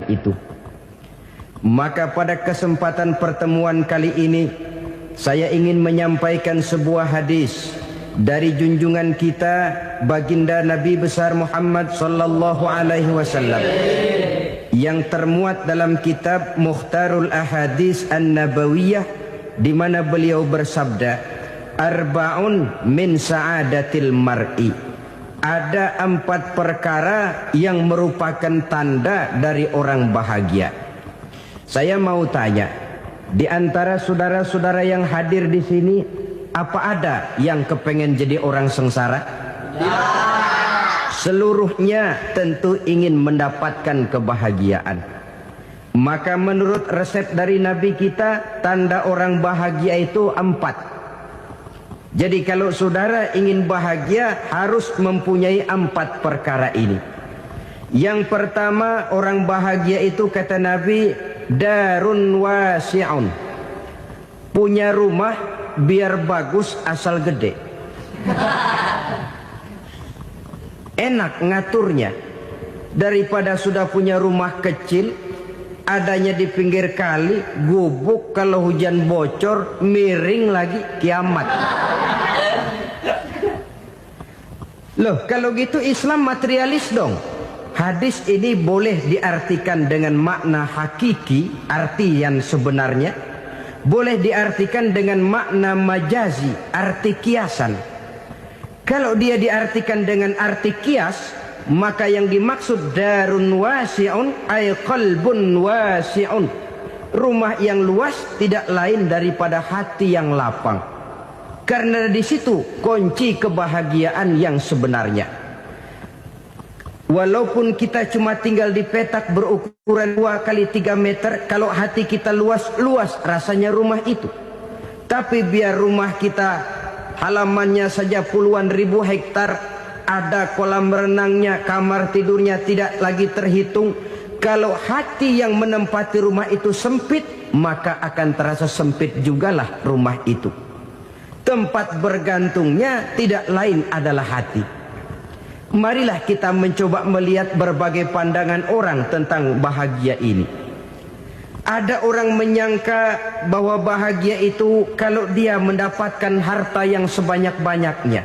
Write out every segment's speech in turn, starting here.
itu. Maka pada kesempatan pertemuan kali ini saya ingin menyampaikan sebuah hadis dari junjungan kita baginda Nabi besar Muhammad sallallahu alaihi wasallam yang termuat dalam kitab Mukhtarul Ahadits An-Nabawiyah, di mana beliau bersabda, arba'un min sa'adatil mar'i. Ada 4 perkara yang merupakan tanda dari orang bahagia. Saya mau tanya, di antara saudara-saudara yang hadir di sini, apa ada yang kepengen jadi orang sengsara? Ya. Seluruhnya tentu ingin mendapatkan kebahagiaan. Maka menurut resep dari Nabi kita, tanda orang bahagia itu 4. Jadi kalau saudara ingin bahagia, harus mempunyai 4 perkara ini. Yang pertama, orang bahagia itu kata Nabi, darun wasi'un. Punya rumah biar bagus asal gede. Enak ngaturnya. Daripada sudah punya rumah kecil, adanya di pinggir kali, gubuk, kalau hujan bocor, miring lagi, kiamat. Loh, kalau gitu Islam materialis dong. Hadis ini boleh diartikan dengan makna hakiki, arti yang sebenarnya. Boleh diartikan dengan makna majazi, arti kiasan. Kalau dia diartikan dengan arti kias, maka yang dimaksud darun wasi'un ay qalbun wasi'un. Rumah yang luas tidak lain daripada hati yang lapang. Karena di situ kunci kebahagiaan yang sebenarnya. Walaupun kita cuma tinggal di petak berukuran 2 kali 3 meter, kalau hati kita luas rasanya rumah itu. Tapi biar rumah kita halamannya saja puluhan ribu hektar, ada kolam renangnya, kamar tidurnya tidak lagi terhitung. Kalau hati yang menempati rumah itu sempit, maka akan terasa sempit jugalah rumah itu. Tempat bergantungnya tidak lain adalah hati. Marilah kita mencoba melihat berbagai pandangan orang tentang bahagia ini. Ada orang menyangka bahwa bahagia itu kalau dia mendapatkan harta yang sebanyak-banyaknya.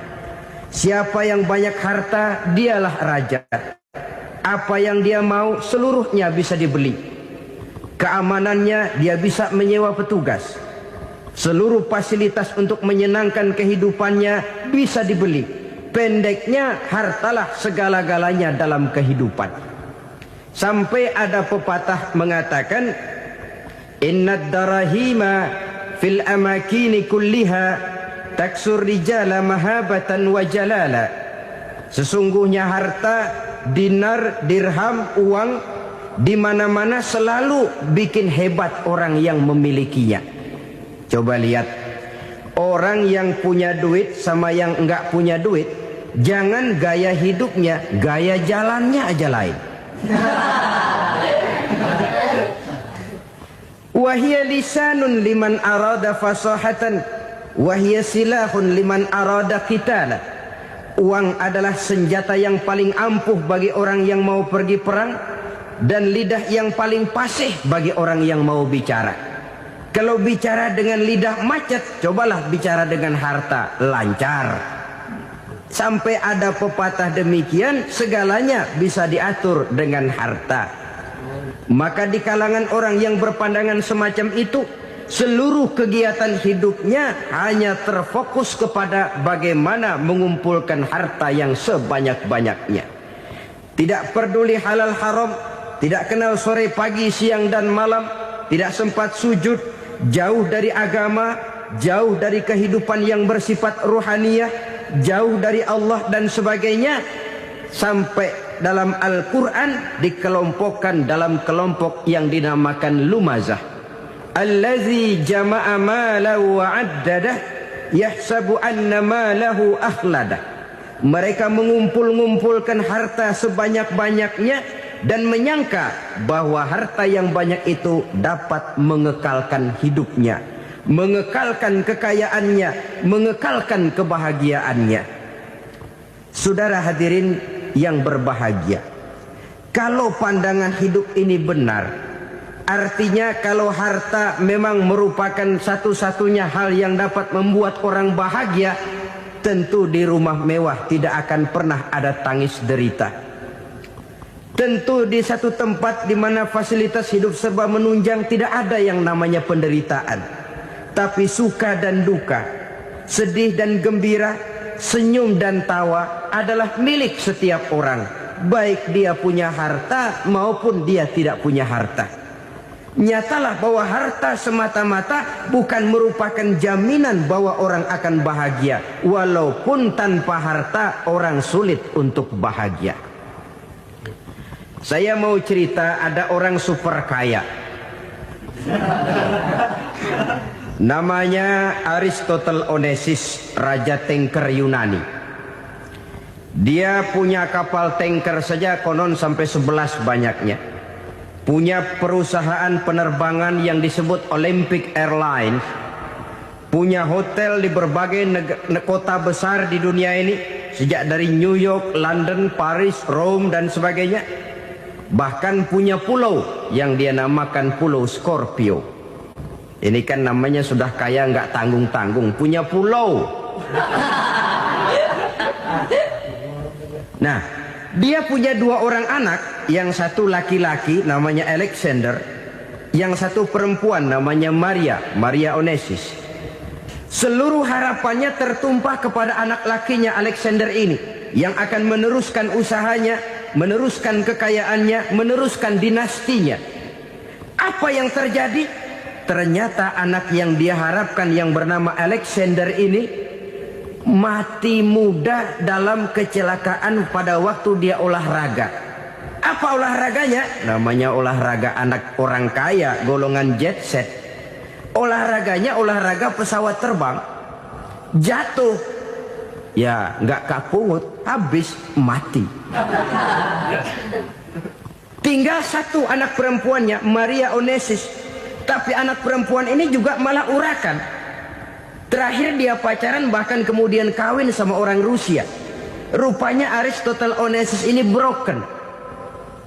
Siapa yang banyak harta, dialah raja. Apa yang dia mau, seluruhnya bisa dibeli. Keamanannya, dia bisa menyewa petugas. Seluruh fasilitas untuk menyenangkan kehidupannya bisa dibeli. Pendeknya, hartalah segala-galanya dalam kehidupan. Sampai ada pepatah mengatakan, innad darahima fil amakini kulliha taksur rijala mahabatan wa jalala. Sesungguhnya harta, dinar, dirham, uang, di mana-mana selalu bikin hebat orang yang memilikinya. Coba lihat, orang yang punya duit sama yang enggak punya duit, jangan gaya hidupnya, gaya jalannya aja lain. Wahia lisanun liman arada fasahatan, wahia silahun liman arada qitala. Uang adalah senjata yang paling ampuh bagi orang yang mau pergi perang, dan lidah yang paling fasih bagi orang yang mau bicara. Kalau bicara dengan lidah macet, cobalah bicara dengan harta, lancar. Sampai ada pepatah demikian, segalanya bisa diatur dengan harta. Maka di kalangan orang yang berpandangan semacam itu, seluruh kegiatan hidupnya hanya terfokus kepada bagaimana mengumpulkan harta yang sebanyak-banyaknya. Tidak peduli halal haram, tidak kenal sore pagi siang dan malam, tidak sempat sujud, jauh dari agama, jauh dari kehidupan yang bersifat ruhaniyah, jauh dari Allah dan sebagainya. Sampai dalam Al-Quran dikelompokkan dalam kelompok yang dinamakan lumazah. Allazi jama'a malahu wa'addadah yahsabu anna malahu akhladah. Mereka mengumpul-ngumpulkan harta sebanyak-banyaknya dan menyangka bahwa harta yang banyak itu dapat mengekalkan hidupnya, mengekalkan kekayaannya, mengekalkan kebahagiaannya. Saudara hadirin yang berbahagia, Kalau pandangan hidup ini benar, artinya kalau harta memang merupakan satu-satunya hal yang dapat membuat orang bahagia, tentu di rumah mewah tidak akan pernah ada tangis derita. Tentu di satu tempat di mana fasilitas hidup serba menunjang tidak ada yang namanya penderitaan. Tapi suka dan duka, sedih dan gembira, senyum dan tawa adalah milik setiap orang, baik dia punya harta maupun dia tidak punya harta. Nyatalah bahwa harta semata-mata bukan merupakan jaminan bahwa orang akan bahagia, walaupun tanpa harta orang sulit untuk bahagia. Saya mau cerita, ada orang super kaya, namanya Aristotle Onesimus, raja tanker Yunani. Dia punya kapal tanker saja konon sampai 11 banyaknya. Punya perusahaan penerbangan yang disebut Olympic Airlines. Punya hotel di berbagai kota besar di dunia ini, sejak dari New York, London, Paris, Rome dan sebagainya. Bahkan punya pulau yang dia namakan Pulau Scorpio. Ini kan namanya sudah kaya nggak tanggung-tanggung, punya pulau. Nah, dia punya 2 orang anak, yang satu laki-laki namanya Alexander, yang satu perempuan namanya Maria Onesimus. Seluruh harapannya tertumpah kepada anak lakinya Alexander ini, yang akan meneruskan usahanya, meneruskan kekayaannya, meneruskan dinastinya. Apa yang terjadi? Ternyata anak yang dia harapkan yang bernama Alexander ini mati muda dalam kecelakaan pada waktu dia olahraga. Apa olahraganya? Namanya olahraga anak orang kaya, golongan jet set. Olahraganya olahraga pesawat terbang. Jatuh, ya nggak kapungut, habis mati. Tinggal satu anak perempuannya, Maria Onesimus. Tapi anak perempuan ini juga malah urakan. Terakhir dia pacaran, bahkan kemudian kawin sama orang Rusia. Rupanya Aristotle Onesimus ini broken.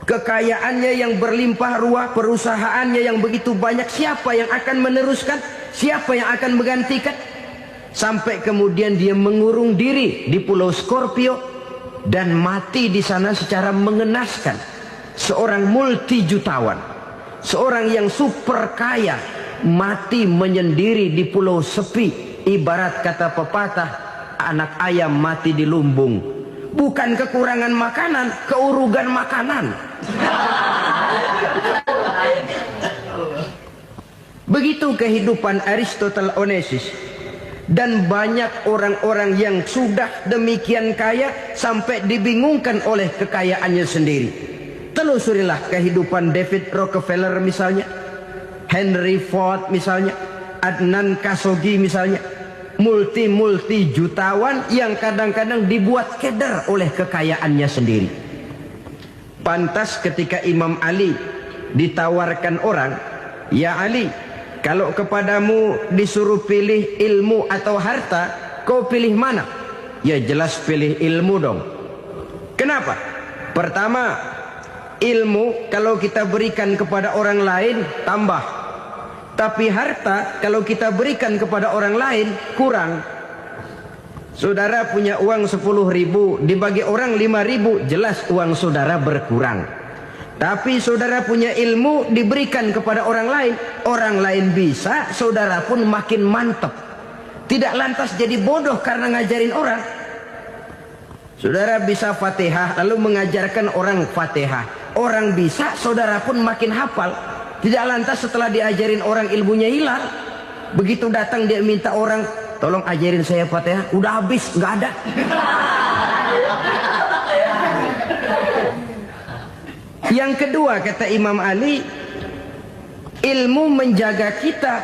Kekayaannya yang berlimpah ruah, perusahaannya yang begitu banyak, siapa yang akan meneruskan? Siapa yang akan menggantikan? Sampai kemudian dia mengurung diri di Pulau Scorpio dan mati di sana secara mengenaskan. Seorang multijutawan, seorang yang super kaya, mati menyendiri di pulau sepi. Ibarat kata pepatah, anak ayam mati di lumbung. Bukan kekurangan makanan, keurugan makanan. Begitu kehidupan Aristotle Onesimus. Dan banyak orang-orang yang sudah demikian kaya sampai dibingungkan oleh kekayaannya sendiri. Telusurilah kehidupan David Rockefeller misalnya, Henry Ford misalnya, Adnan Khashoggi misalnya. Multi jutawan yang kadang-kadang dibuat keder oleh kekayaannya sendiri. Pantas ketika Imam Ali ditawarkan orang, "Ya Ali, kalau kepadamu disuruh pilih ilmu atau harta, kau pilih mana?" Ya jelas pilih ilmu dong. Kenapa? Pertama, ilmu kalau kita berikan kepada orang lain tambah. Tapi harta kalau kita berikan kepada orang lain kurang. Saudara punya uang 10.000, dibagi orang 5.000, jelas uang saudara berkurang. Tapi saudara punya ilmu, diberikan kepada orang lain bisa, saudara pun makin mantap. Tidak lantas jadi bodoh karena ngajarin orang. Saudara bisa Fatihah lalu mengajarkan orang Fatihah. Orang bisa, saudara pun makin hafal. Tidak lantas setelah diajarin orang ilmunya hilang. Begitu datang dia minta orang, "Tolong ajarin saya Fatihah." Udah habis, nggak ada. Yang kedua kata Imam Ali, ilmu menjaga kita.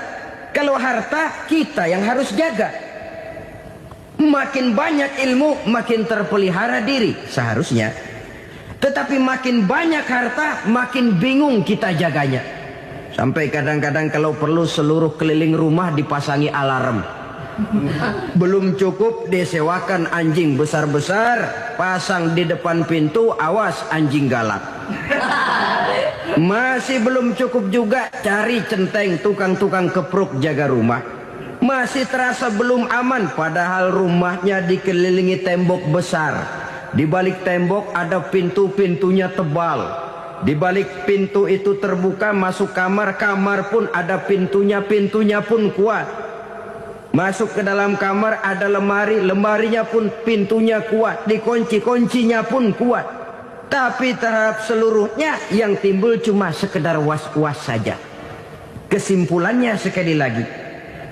Kalau harta kita yang harus jaga. Makin banyak ilmu makin terpelihara diri seharusnya. Tetapi makin banyak harta makin bingung kita jaganya. Sampai kadang-kadang kalau perlu seluruh keliling rumah dipasangi alarm. Belum cukup disewakan anjing besar-besar, pasang di depan pintu, awas anjing galak. Masih belum cukup juga cari centeng tukang-tukang kepruk jaga rumah. Masih terasa belum aman, padahal rumahnya dikelilingi tembok besar. Di balik tembok ada pintu-pintunya tebal. Di balik pintu itu terbuka masuk kamar, kamar pun ada pintunya, pintunya pun kuat. Masuk ke dalam kamar ada lemari, lemarinya pun pintunya kuat, dikunci, kuncinya pun kuat. Tapi terhadap seluruhnya yang timbul cuma sekedar was-was saja. Kesimpulannya sekali lagi,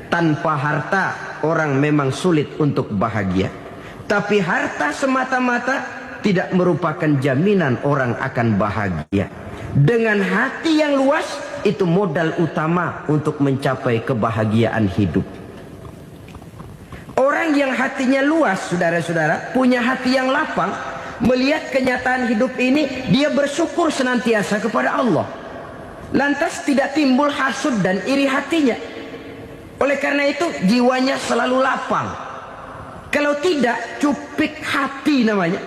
tanpa harta orang memang sulit untuk bahagia. Tapi harta semata-mata tidak merupakan jaminan orang akan bahagia. Dengan hati yang luas, itu modal utama untuk mencapai kebahagiaan hidup. Orang yang hatinya luas, saudara-saudara, punya hati yang lapang, melihat kenyataan hidup ini, dia bersyukur senantiasa kepada Allah. Lantas tidak timbul hasud dan iri hatinya. Oleh karena itu, jiwanya selalu lapang. Kalau tidak, cupik hati namanya.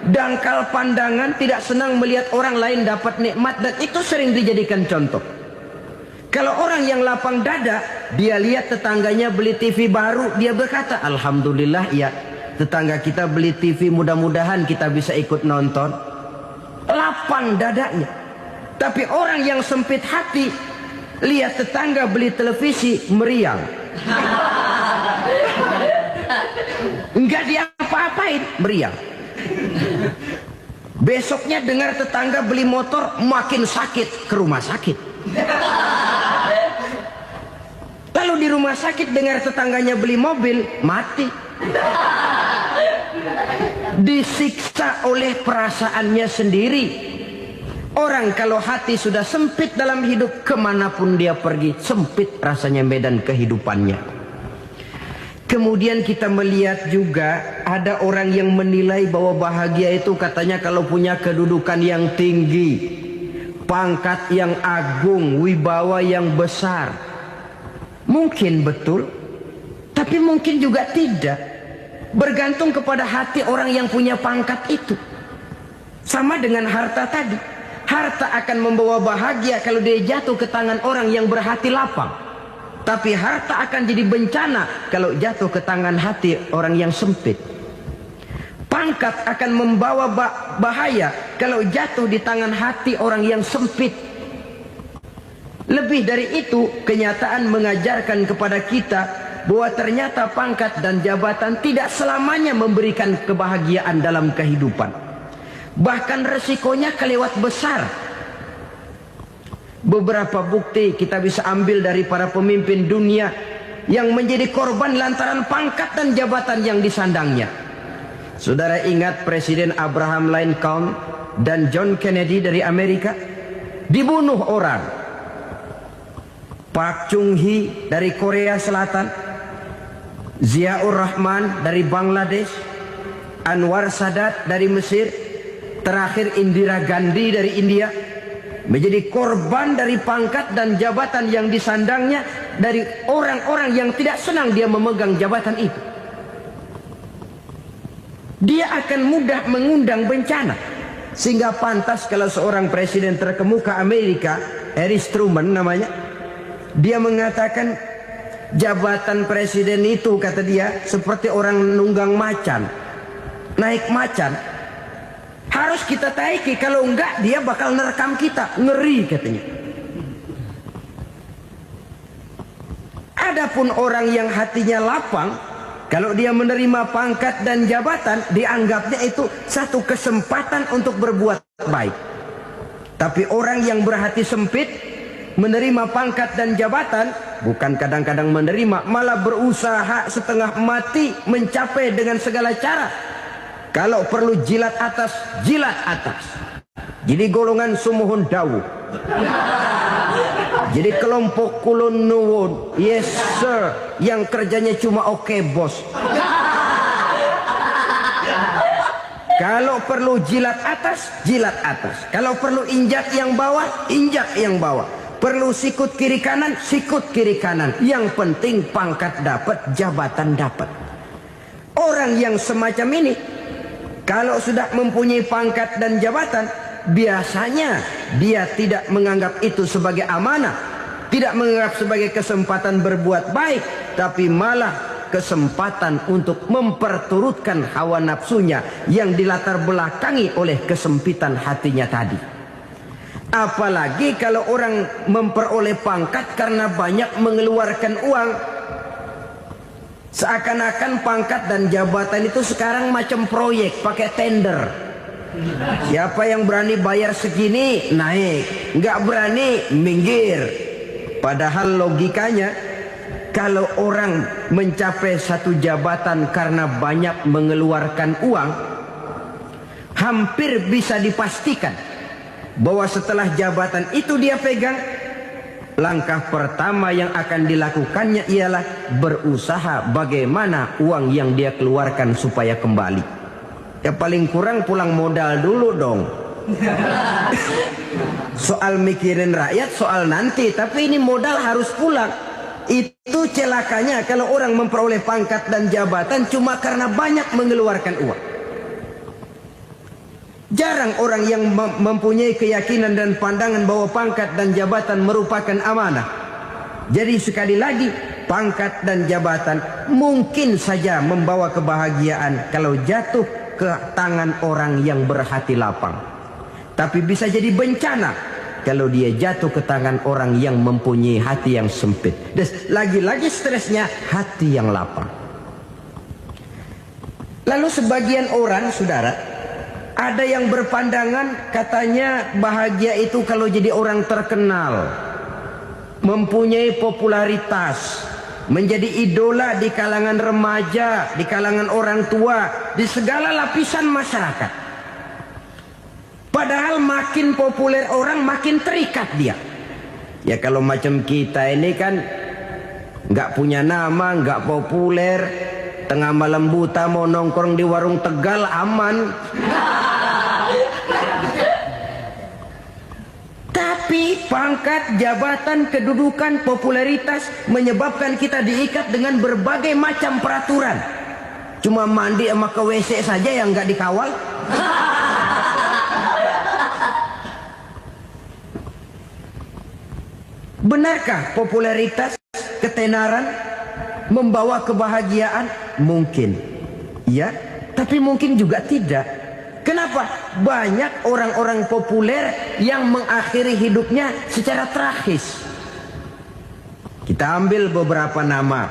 Dangkal pandangan, tidak senang melihat orang lain dapat nikmat, dan itu sering dijadikan contoh. Kalau orang yang lapang dada, dia lihat tetangganya beli TV baru, dia berkata, alhamdulillah ya, tetangga kita beli TV, mudah-mudahan kita bisa ikut nonton. Lapang dadanya. Tapi orang yang sempit hati, lihat tetangga beli televisi, meriang. Enggak diapa-apain, meriang. Besoknya dengar tetangga beli motor, makin sakit, ke rumah sakit. Lalu di rumah sakit dengar tetangganya beli mobil, mati. Disiksa oleh perasaannya sendiri. Orang kalau hati sudah sempit dalam hidup, kemanapun dia pergi, sempit rasanya medan kehidupannya. Kemudian kita melihat juga ada orang yang menilai bahwa bahagia itu katanya kalau punya kedudukan yang tinggi, pangkat yang agung, wibawa yang besar. Mungkin betul, tapi mungkin juga tidak. Bergantung kepada hati orang yang punya pangkat itu. Sama dengan harta tadi. Harta akan membawa bahagia kalau dia jatuh ke tangan orang yang berhati lapang. Tapi harta akan jadi bencana kalau jatuh ke tangan hati orang yang sempit. Pangkat akan membawa bahaya kalau jatuh di tangan hati orang yang sempit. Lebih dari itu, kenyataan mengajarkan kepada kita bahwa ternyata pangkat dan jabatan tidak selamanya memberikan kebahagiaan dalam kehidupan. Bahkan resikonya kelewat besar. Beberapa bukti kita bisa ambil dari para pemimpin dunia yang menjadi korban lantaran pangkat dan jabatan yang disandangnya. Saudara ingat Presiden Abraham Lincoln dan John Kennedy dari Amerika? Dibunuh orang. Park Chung-hee dari Korea Selatan, Ziaur Rahman dari Bangladesh, Anwar Sadat dari Mesir, terakhir Indira Gandhi dari India, menjadi korban dari pangkat dan jabatan yang disandangnya dari orang-orang yang tidak senang dia memegang jabatan itu. Dia akan mudah mengundang bencana. Sehingga pantas kalau seorang presiden terkemuka Amerika, Harry Truman namanya, dia mengatakan jabatan presiden itu, kata dia, seperti orang nunggang macan. Naik macan harus kita taiki, kalau enggak dia bakal nerekam kita, ngeri katanya. Adapun orang yang hatinya lapang, kalau dia menerima pangkat dan jabatan, dianggapnya itu satu kesempatan untuk berbuat baik. Tapi orang yang berhati sempit, menerima pangkat dan jabatan, bukan kadang-kadang menerima, malah berusaha setengah mati mencapai dengan segala cara. Kalau perlu jilat atas, jilat atas. Jadi golongan sumuhun dawu. Jadi kelompok kulon nuwun. Yes sir. Yang kerjanya cuma oke bos. Kalau perlu jilat atas, jilat atas. Kalau perlu injak yang bawah, injak yang bawah. Perlu sikut kiri kanan, sikut kiri kanan. Yang penting pangkat dapat, jabatan dapat. Orang yang semacam ini, kalau sudah mempunyai pangkat dan jabatan, biasanya dia tidak menganggap itu sebagai amanah, tidak menganggap sebagai kesempatan berbuat baik, tapi malah kesempatan untuk memperturutkan hawa nafsunya yang dilatar belakangi oleh kesempitan hatinya tadi. Apalagi kalau orang memperoleh pangkat karena banyak mengeluarkan uang. Seakan-akan pangkat dan jabatan itu sekarang macam proyek, pakai tender. Siapa yang berani bayar segini, naik. Nggak berani, minggir. Padahal logikanya, kalau orang mencapai satu jabatan karena banyak mengeluarkan uang, hampir bisa dipastikan bahwa setelah jabatan itu dia pegang, langkah pertama yang akan dilakukannya ialah berusaha bagaimana uang yang dia keluarkan supaya kembali. Ya paling kurang pulang modal dulu dong. Soal mikirin rakyat soal nanti, tapi ini modal harus pulang. Itu celakanya kalau orang memperoleh pangkat dan jabatan cuma karena banyak mengeluarkan uang. Jarang orang yang mempunyai keyakinan dan pandangan bahwa pangkat dan jabatan merupakan amanah. Jadi sekali lagi, pangkat dan jabatan mungkin saja membawa kebahagiaan kalau jatuh ke tangan orang yang berhati lapang. Tapi bisa jadi bencana kalau dia jatuh ke tangan orang yang mempunyai hati yang sempit. Dan lagi-lagi stresnya hati yang lapang. Lalu sebagian orang, saudara, ada yang berpandangan katanya bahagia itu kalau jadi orang terkenal, mempunyai popularitas, menjadi idola di kalangan remaja, di kalangan orang tua, di segala lapisan masyarakat. Padahal makin populer orang makin terikat dia. Ya kalau macam kita ini kan nggak punya nama, nggak populer, tengah malam buta mau nongkrong di warung Tegal aman. Tapi pangkat, jabatan, kedudukan, popularitas menyebabkan kita diikat dengan berbagai macam peraturan. Cuma mandi sama ke WC saja yang nggak dikawal. Benarkah popularitas, ketenaran membawa kebahagiaan? Mungkin. Ya, tapi mungkin juga tidak. Kenapa? Banyak orang-orang populer yang mengakhiri hidupnya secara tragis. Kita ambil beberapa nama.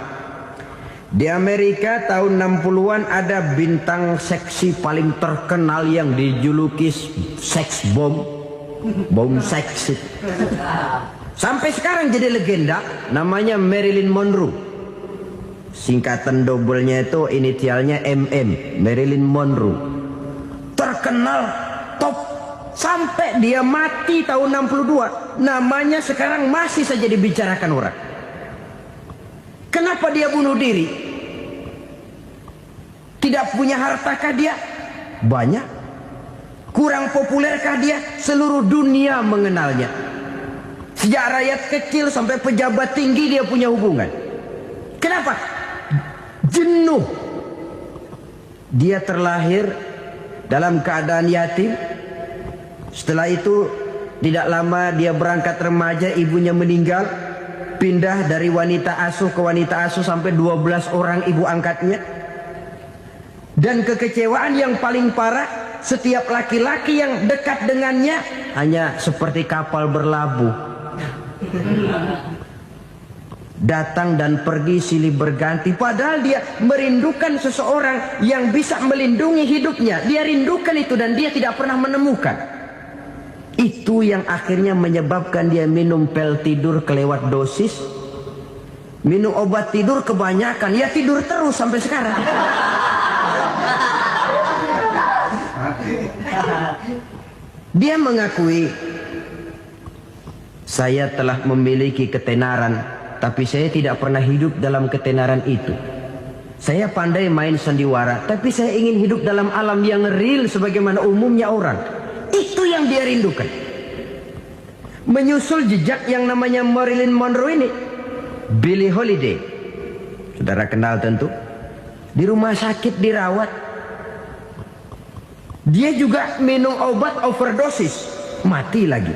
Di Amerika tahun 60-an ada bintang seksi paling terkenal yang dijuluki seks bom. Bom seksi. Sampai sekarang jadi legenda, namanya Marilyn Monroe. Singkatan doublenya itu inisialnya MM, Marilyn Monroe. Terkenal top sampai dia mati tahun 62, namanya sekarang masih saja dibicarakan orang. Kenapa dia bunuh diri? Tidak punya hartakah dia? Banyak. Kurang populerkah dia? Seluruh dunia mengenalnya. Sejak rakyat kecil sampai pejabat tinggi dia punya hubungan. Kenapa? Jenuh. Dia terlahir dalam keadaan yatim. Setelah itu tidak lama dia berangkat remaja, ibunya meninggal. Pindah dari wanita asuh ke wanita asuh sampai 12 orang ibu angkatnya. Dan kekecewaan yang paling parah, setiap laki-laki yang dekat dengannya hanya seperti kapal berlabuh. Datang dan pergi silih berganti. Padahal dia merindukan seseorang yang bisa melindungi hidupnya. Dia rindukan itu dan dia tidak pernah menemukan. Itu yang akhirnya menyebabkan dia minum pil tidur kelewat dosis. Minum obat tidur kebanyakan. Ya tidur terus sampai sekarang. Dia mengakui, saya telah memiliki ketenaran, tapi saya tidak pernah hidup dalam ketenaran itu. Saya pandai main sandiwara, tapi saya ingin hidup dalam alam yang real sebagaimana umumnya orang. Itu yang dia rindukan. menyusul jejak yang namanya Marilyn Monroe ini. Billie Holiday, saudara kenal tentu, di rumah sakit dirawat. Dia juga minum obat overdosis, mati lagi.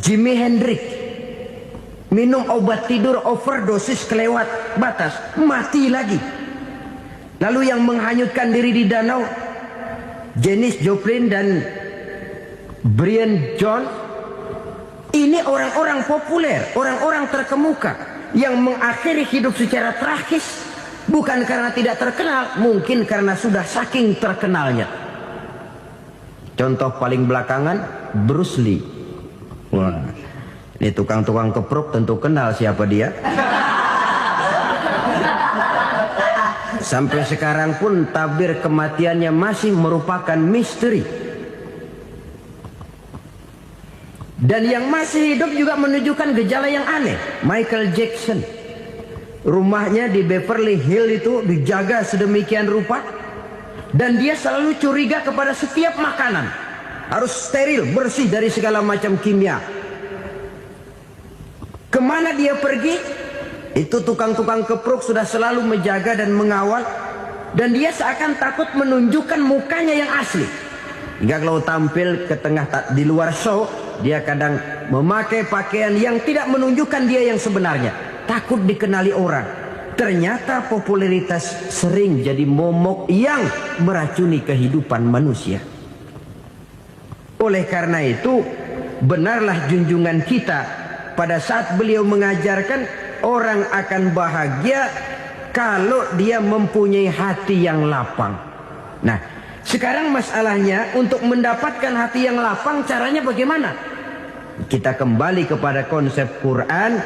Jimi Hendrix minum obat tidur overdosis kelewat batas, mati lagi. Lalu yang menghanyutkan diri di danau, Janis Joplin dan Brian Jones. Ini orang-orang populer, orang-orang terkemuka yang mengakhiri hidup secara tragis, bukan karena tidak terkenal, mungkin karena sudah saking terkenalnya. Contoh paling belakangan, Bruce Lee. Wah, ini tukang-tukang keprok tentu kenal siapa dia. Sampai sekarang pun tabir kematiannya masih merupakan misteri. Dan yang masih hidup juga menunjukkan gejala yang aneh. Michael Jackson, rumahnya di Beverly Hills itu dijaga sedemikian rupa, dan dia selalu curiga kepada setiap makanan harus steril, bersih dari segala macam kimia. Kemana dia pergi, itu tukang-tukang keprok sudah selalu menjaga dan mengawal, dan dia seakan takut menunjukkan mukanya yang asli. Hingga kalau tampil ke tengah di luar show, dia kadang memakai pakaian yang tidak menunjukkan dia yang sebenarnya. Takut dikenali orang. Ternyata popularitas sering jadi momok yang meracuni kehidupan manusia. Oleh karena itu, benarlah junjungan kita pada saat beliau mengajarkan orang akan bahagia kalau dia mempunyai hati yang lapang. Nah, sekarang masalahnya untuk mendapatkan hati yang lapang, caranya bagaimana? Kita kembali kepada konsep Quran.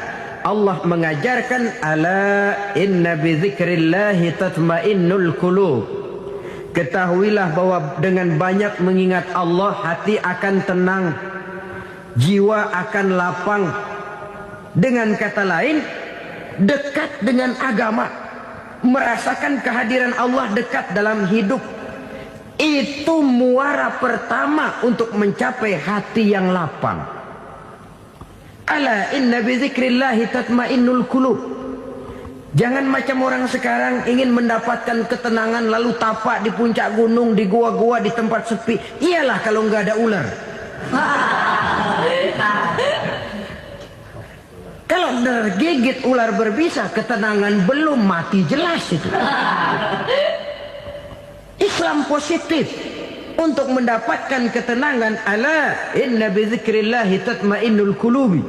Allah mengajarkan, ala inna bidzikrillahi tatmainnul qulub. Ketahuilah bahwa dengan banyak mengingat Allah, hati akan tenang, jiwa akan lapang. Dengan kata lain, dekat dengan agama, merasakan kehadiran Allah dekat dalam hidup. Itu muara pertama untuk mencapai hati yang lapang. Ala inna bizikrillahi tatmainnul qulub. Jangan macam orang sekarang ingin mendapatkan ketenangan lalu tapak di puncak gunung, di gua-gua, di tempat sepi. Iyalah kalau nggak ada ular. Kalau tergigit ular berbisa, ketenangan belum, mati jelas itu. Islam positif untuk mendapatkan ketenangan. Ala inna bizikrillahi tatmainnul qulubi.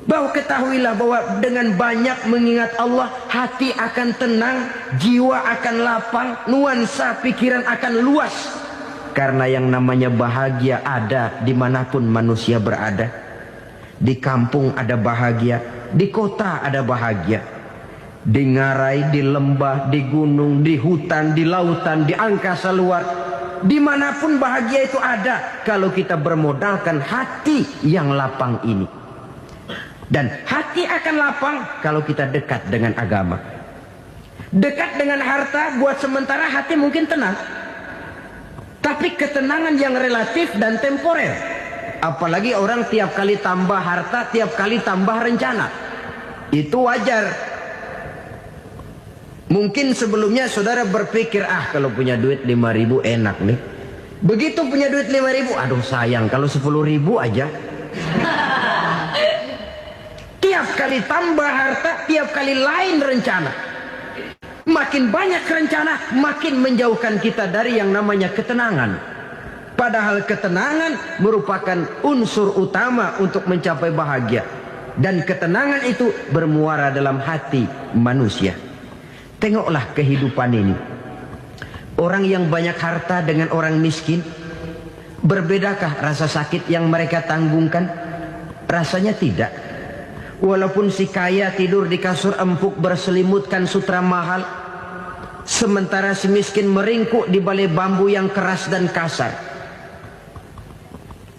Bahwa ketahuilah bahwa dengan banyak mengingat Allah, hati akan tenang, jiwa akan lapang, nuansa pikiran akan luas. Karena yang namanya bahagia ada dimanapun manusia berada. Di kampung ada bahagia, di kota ada bahagia. Di ngarai, di lembah, di gunung, di hutan, di lautan, di angkasa luar, dimanapun bahagia itu ada kalau kita bermodalkan hati yang lapang ini. Dan hati akan lapang kalau kita dekat dengan agama. Dekat dengan harta buat sementara hati mungkin tenang, tapi ketenangan yang relatif dan temporer. Apalagi orang tiap kali tambah harta, tiap kali tambah rencana. Itu wajar. Mungkin sebelumnya saudara berpikir, kalau punya duit 5.000 enak nih. Begitu punya duit 5.000, aduh sayang kalau 10.000 aja. Tiap kali tambah harta, tiap kali lain rencana. Makin banyak rencana, makin menjauhkan kita dari yang namanya ketenangan. Padahal ketenangan merupakan unsur utama untuk mencapai bahagia. Dan ketenangan itu bermuara dalam hati manusia. Tengoklah kehidupan ini. Orang yang banyak harta dengan orang miskin, berbedakah rasa sakit yang mereka tanggungkan? Rasanya tidak. Walaupun si kaya tidur di kasur empuk berselimutkan sutra mahal, sementara si miskin meringkuk di balai bambu yang keras dan kasar.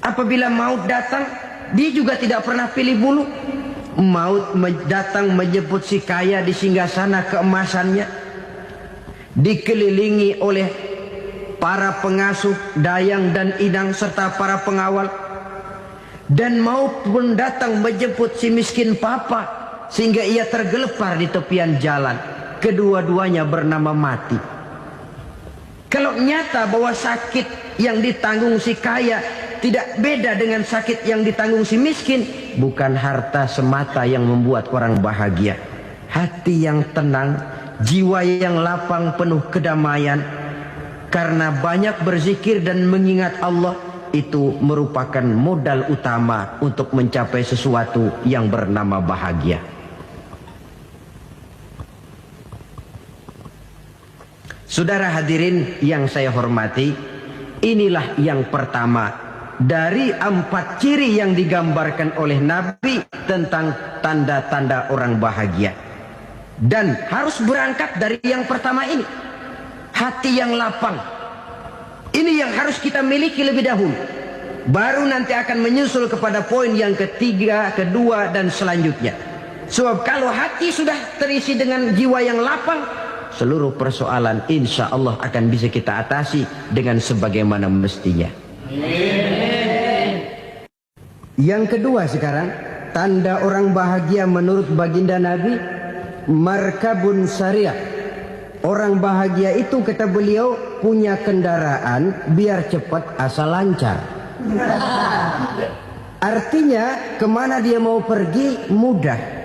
Apabila maut datang, dia juga tidak pernah pilih bulu. Maut datang menjemput si kaya di singgasana keemasannya, dikelilingi oleh para pengasuh, dayang dan inang serta para pengawal. dan maupun datang menjemput si miskin papa sehingga ia tergelepar di tepian jalan. Kedua-duanya bernama mati. Kalau nyata bahwa sakit yang ditanggung si kaya tidak beda dengan sakit yang ditanggung si miskin, bukan harta semata yang membuat orang bahagia. Hati yang tenang, jiwa yang lapang penuh kedamaian karena banyak berzikir dan mengingat Allah, itu merupakan modal utama untuk mencapai sesuatu yang bernama bahagia. Saudara hadirin yang saya hormati, inilah yang pertama dari 4 ciri yang digambarkan oleh Nabi tentang tanda-tanda orang bahagia. Dan harus berangkat dari yang pertama ini, hati yang lapang. Ini yang harus kita miliki lebih dahulu. Baru nanti akan menyusul kepada poin yang ketiga, kedua, dan selanjutnya. Sebab kalau hati sudah terisi dengan jiwa yang lapang, seluruh persoalan insya Allah akan bisa kita atasi dengan sebagaimana mestinya. Yang kedua sekarang, tanda orang bahagia menurut baginda Nabi, markabun syariah. Orang bahagia itu, kata beliau, punya kendaraan biar cepat asal lancar. Artinya kemana dia mau pergi mudah.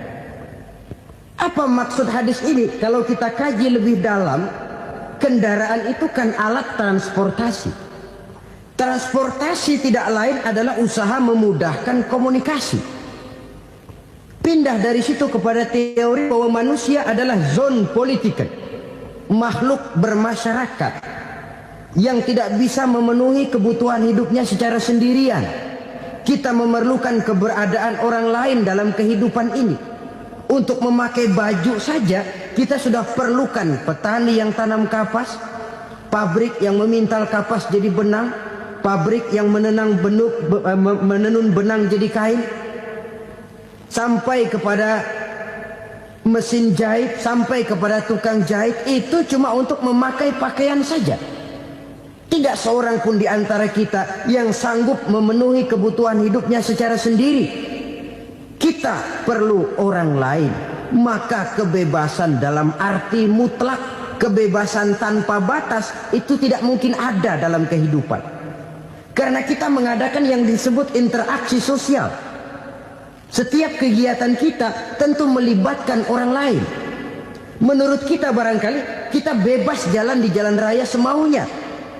Apa maksud hadis ini? Kalau kita kaji lebih dalam, kendaraan itu kan alat transportasi. Transportasi tidak lain adalah usaha memudahkan komunikasi. Pindah dari situ kepada teori bahwa manusia adalah zon political, makhluk bermasyarakat yang tidak bisa memenuhi kebutuhan hidupnya secara sendirian. Kita memerlukan keberadaan orang lain dalam kehidupan ini. Untuk memakai baju saja kita sudah perlukan petani yang tanam kapas, pabrik yang memintal kapas jadi benang, pabrik yang menenun benang jadi kain, sampai kepada mesin jahit, sampai kepada tukang jahit. Itu cuma untuk memakai pakaian saja. Tidak seorang pun di antara kita yang sanggup memenuhi kebutuhan hidupnya secara sendiri. Kita perlu orang lain. Maka kebebasan dalam arti mutlak, kebebasan tanpa batas, itu tidak mungkin ada dalam kehidupan. Karena kita mengadakan yang disebut interaksi sosial. Setiap kegiatan kita tentu melibatkan orang lain. Menurut kita barangkali kita bebas jalan di jalan raya semaunya,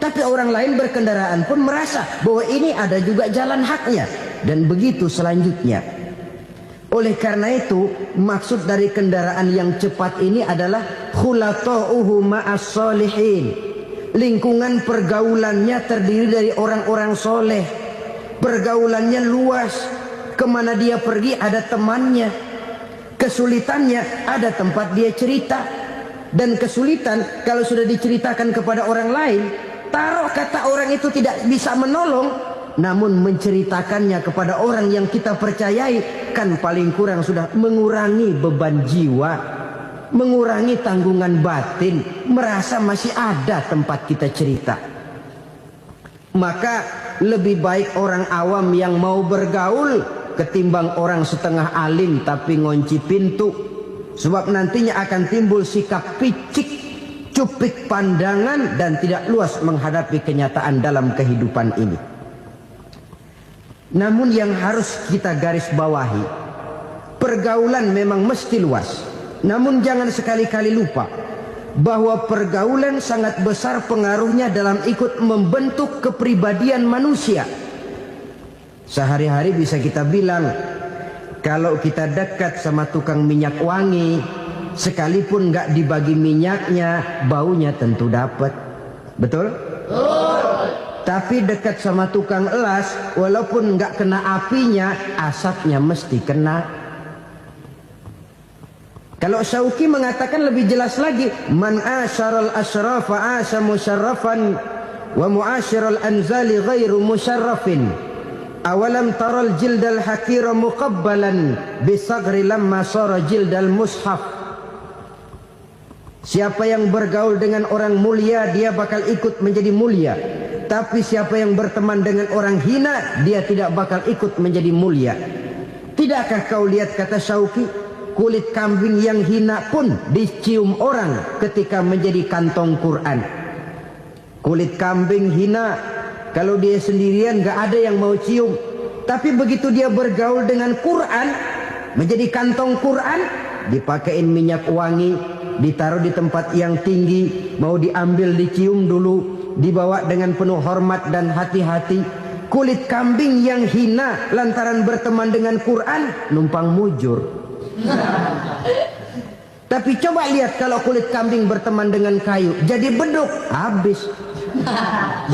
tapi orang lain berkendaraan pun merasa bahwa ini ada juga jalan haknya. Dan begitu selanjutnya. Oleh karena itu, maksud dari kendaraan yang cepat ini adalah khulata'uhu ma'as solihin. Lingkungan pergaulannya terdiri dari orang-orang soleh. Pergaulannya luas. Kemana dia pergi ada temannya. Kesulitannya ada tempat dia cerita. Dan kesulitan kalau sudah diceritakan kepada orang lain, taruh kata orang itu tidak bisa menolong, namun menceritakannya kepada orang yang kita percayai, kan paling kurang sudah mengurangi beban jiwa, mengurangi tanggungan batin, merasa masih ada tempat kita cerita. Maka lebih baik orang awam yang mau bergaul ketimbang orang setengah alim tapi ngunci pintu. Sebab nantinya akan timbul sikap picik, cupik pandangan, dan tidak luas menghadapi kenyataan dalam kehidupan ini. Namun yang harus kita garis bawahi, pergaulan memang mesti luas. Namun jangan sekali-kali lupa bahwa pergaulan sangat besar pengaruhnya dalam ikut membentuk kepribadian manusia. Sehari-hari bisa kita bilang, kalau kita dekat sama tukang minyak wangi, sekalipun nggak dibagi minyaknya, baunya tentu dapat. Betul? Tapi dekat sama tukang elas, walaupun nggak kena apinya, asapnya mesti kena. Kalau Syauqi mengatakan lebih jelas lagi, man asyaral asrafa asya musyarrafan wa muasyiral anzali ghairu musyarrafin. Awalam taral jildal hakira muqabbalan bisagri lamma sara jildal mushaf. Siapa yang bergaul dengan orang mulia, dia bakal ikut menjadi mulia. Tapi siapa yang berteman dengan orang hina, dia tidak bakal ikut menjadi mulia. Tidakkah kau lihat, kata Syauqi, kulit kambing yang hina pun dicium orang ketika menjadi kantong Quran. Kulit kambing hina, kalau dia sendirian gak ada yang mau cium. Tapi begitu dia bergaul dengan Quran, menjadi kantong Quran, dipakein minyak wangi, ditaruh di tempat yang tinggi, mau diambil dicium dulu, dibawa dengan penuh hormat dan hati-hati. Kulit kambing yang hina lantaran berteman dengan Quran, numpang mujur. Tapi coba lihat kalau kulit kambing berteman dengan kayu, jadi beduk, habis.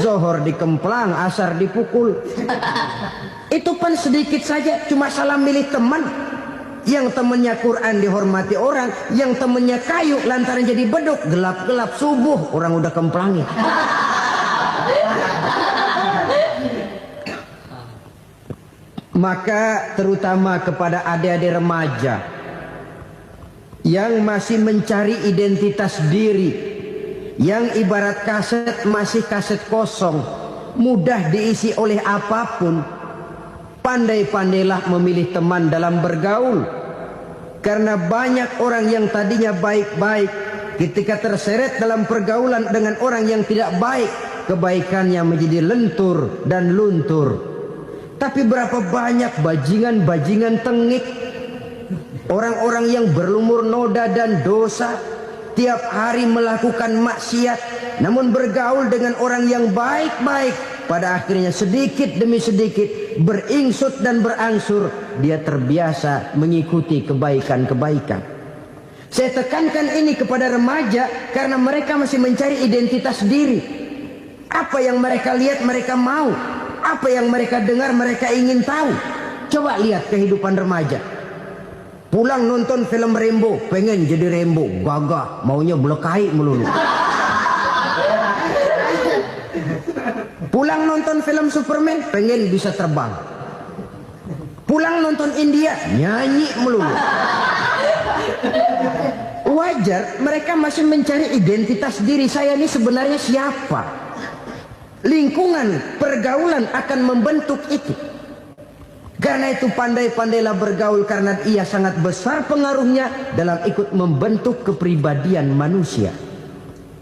Zohor dikemplang, asar dipukul. Itu pun sedikit saja, cuma salah milih teman. Yang temannya Quran dihormati orang, yang temannya kayu lantaran jadi beduk, gelap-gelap subuh orang udah kemplangin. Maka terutama kepada adik-adik remaja yang masih mencari identitas diri, yang ibarat kaset masih kaset kosong, mudah diisi oleh apapun, pandai-pandailah memilih teman dalam bergaul. Karena banyak orang yang tadinya baik-baik, ketika terseret dalam pergaulan dengan orang yang tidak baik, kebaikannya menjadi lentur dan luntur. Tapi berapa banyak bajingan-bajingan tengik, orang-orang yang berlumur noda dan dosa, tiap hari melakukan maksiat, namun bergaul dengan orang yang baik-baik, pada akhirnya sedikit demi sedikit beringsut dan berangsur dia terbiasa mengikuti kebaikan-kebaikan. Saya tekankan ini kepada remaja karena mereka masih mencari identitas diri. Apa yang mereka lihat mereka mau, apa yang mereka dengar mereka ingin tahu. Coba lihat kehidupan remaja. Pulang nonton film Rambo, pengen jadi Rambo, gagah, maunya belekai melulu. Pulang nonton film Superman, pengen bisa terbang. Pulang nonton India, nyanyi melulu. Wajar, mereka masih mencari identitas diri. Saya ini sebenarnya siapa? Lingkungan, pergaulan akan membentuk itu. Karena itu pandai-pandailah bergaul, karena ia sangat besar pengaruhnya dalam ikut membentuk kepribadian manusia.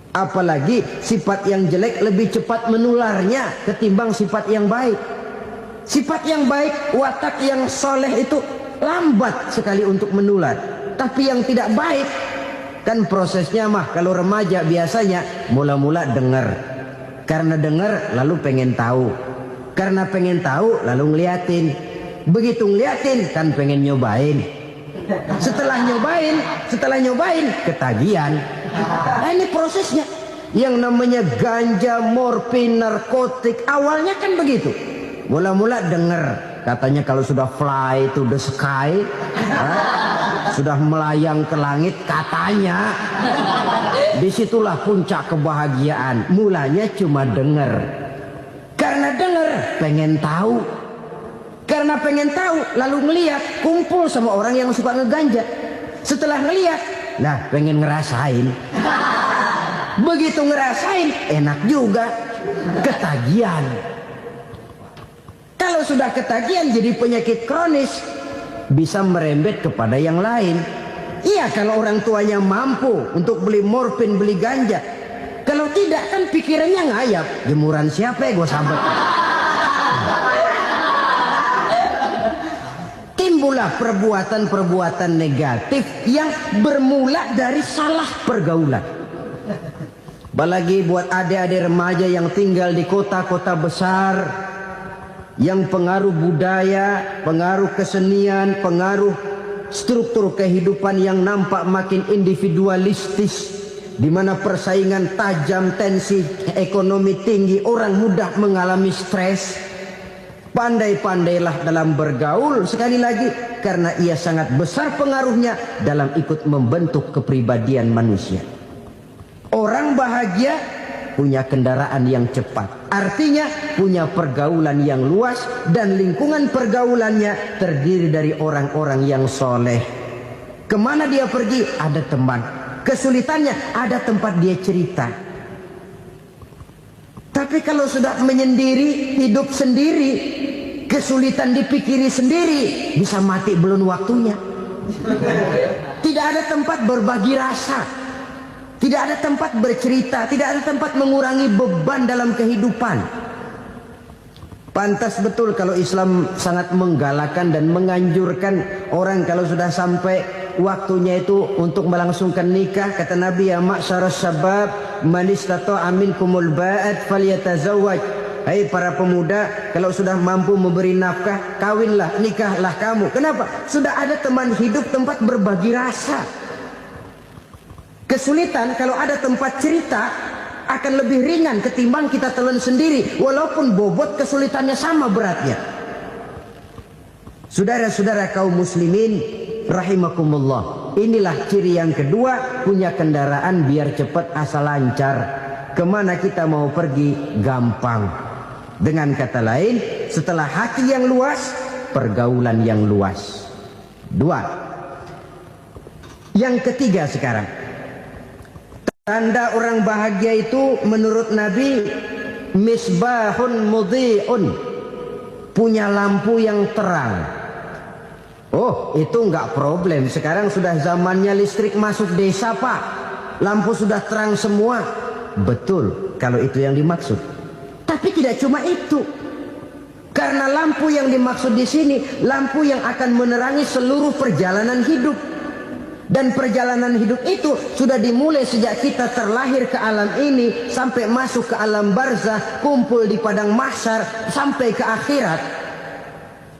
Apalagi sifat yang jelek lebih cepat menularnya ketimbang sifat yang baik. Sifat yang baik, watak yang soleh itu lambat sekali untuk menular. Tapi yang tidak baik, kan prosesnya mah kalau remaja biasanya mula-mula dengar. Karena dengar lalu pengen tahu. Karena pengen tahu lalu ngeliatin. Begitu ngeliatin kan pengen nyobain. Setelah nyobain ketagihan. Nah, ini prosesnya. Yang namanya ganja, morfin, narkotik, awalnya kan begitu. Mula-mula dengar, katanya kalau sudah fly to the sky, sudah melayang ke langit, katanya disitulah puncak kebahagiaan. Mulanya cuma dengar. Karena dengar pengen tahu. Karena pengen tahu lalu ngeliat, kumpul sama orang yang suka ngeganja. Setelah ngeliat, nah pengen ngerasain. Begitu ngerasain enak juga, ketagihan. Kalau sudah ketagihan jadi penyakit kronis, bisa merembet kepada yang lain. Iya, kalau orang tuanya mampu untuk beli morfin, beli ganja. Kalau tidak kan pikirannya ngayap, jemuran siapa ya gue sambet. Timbullah perbuatan-perbuatan negatif yang bermula dari salah pergaulan. Apalagi buat adik-adik remaja yang tinggal di kota-kota besar, yang pengaruh budaya, pengaruh kesenian, pengaruh struktur kehidupan yang nampak makin individualistis, di mana persaingan tajam, tensi ekonomi tinggi, orang mudah mengalami stres. Pandai-pandailah dalam bergaul, sekali lagi, karena ia sangat besar pengaruhnya dalam ikut membentuk kepribadian manusia. Orang bahagia punya kendaraan yang cepat, artinya punya pergaulan yang luas, dan lingkungan pergaulannya terdiri dari orang-orang yang soleh. Kemana dia pergi ada teman, kesulitannya ada tempat dia cerita. Tapi kalau sudah menyendiri, hidup sendiri, kesulitan dipikiri sendiri, bisa mati belum waktunya. Tidak ada tempat berbagi rasa, tidak ada tempat bercerita, tidak ada tempat mengurangi beban dalam kehidupan. Pantas betul kalau Islam sangat menggalakkan dan menganjurkan orang kalau sudah sampai waktunya itu untuk melangsungkan nikah. Kata Nabi, ya ma'syaras syabab man istata'a minkumul ba'at falyatazawwaj. Hai para pemuda, kalau sudah mampu memberi nafkah, kawinlah, nikahlah kamu. Kenapa? Sudah ada teman hidup, tempat berbagi rasa. Kesulitan kalau ada tempat cerita akan lebih ringan ketimbang kita telan sendiri, walaupun bobot kesulitannya sama beratnya. Saudara-saudara kaum muslimin rahimakumullah, inilah ciri yang kedua, punya kendaraan biar cepat asal lancar. Kemana kita mau pergi gampang. Dengan kata lain, setelah hati yang luas, pergaulan yang luas. Dua. Yang ketiga sekarang, tanda orang bahagia itu menurut Nabi, misbahun mudhi'un, punya lampu yang terang. Oh, itu enggak problem. Sekarang sudah zamannya listrik masuk desa, Pak. Lampu sudah terang semua. Betul, kalau itu yang dimaksud. Tapi tidak cuma itu. Karena lampu yang dimaksud di sini, lampu yang akan menerangi seluruh perjalanan hidup. Dan perjalanan hidup itu sudah dimulai sejak kita terlahir ke alam ini, sampai masuk ke alam barzah, kumpul di padang mahsyar, sampai ke akhirat.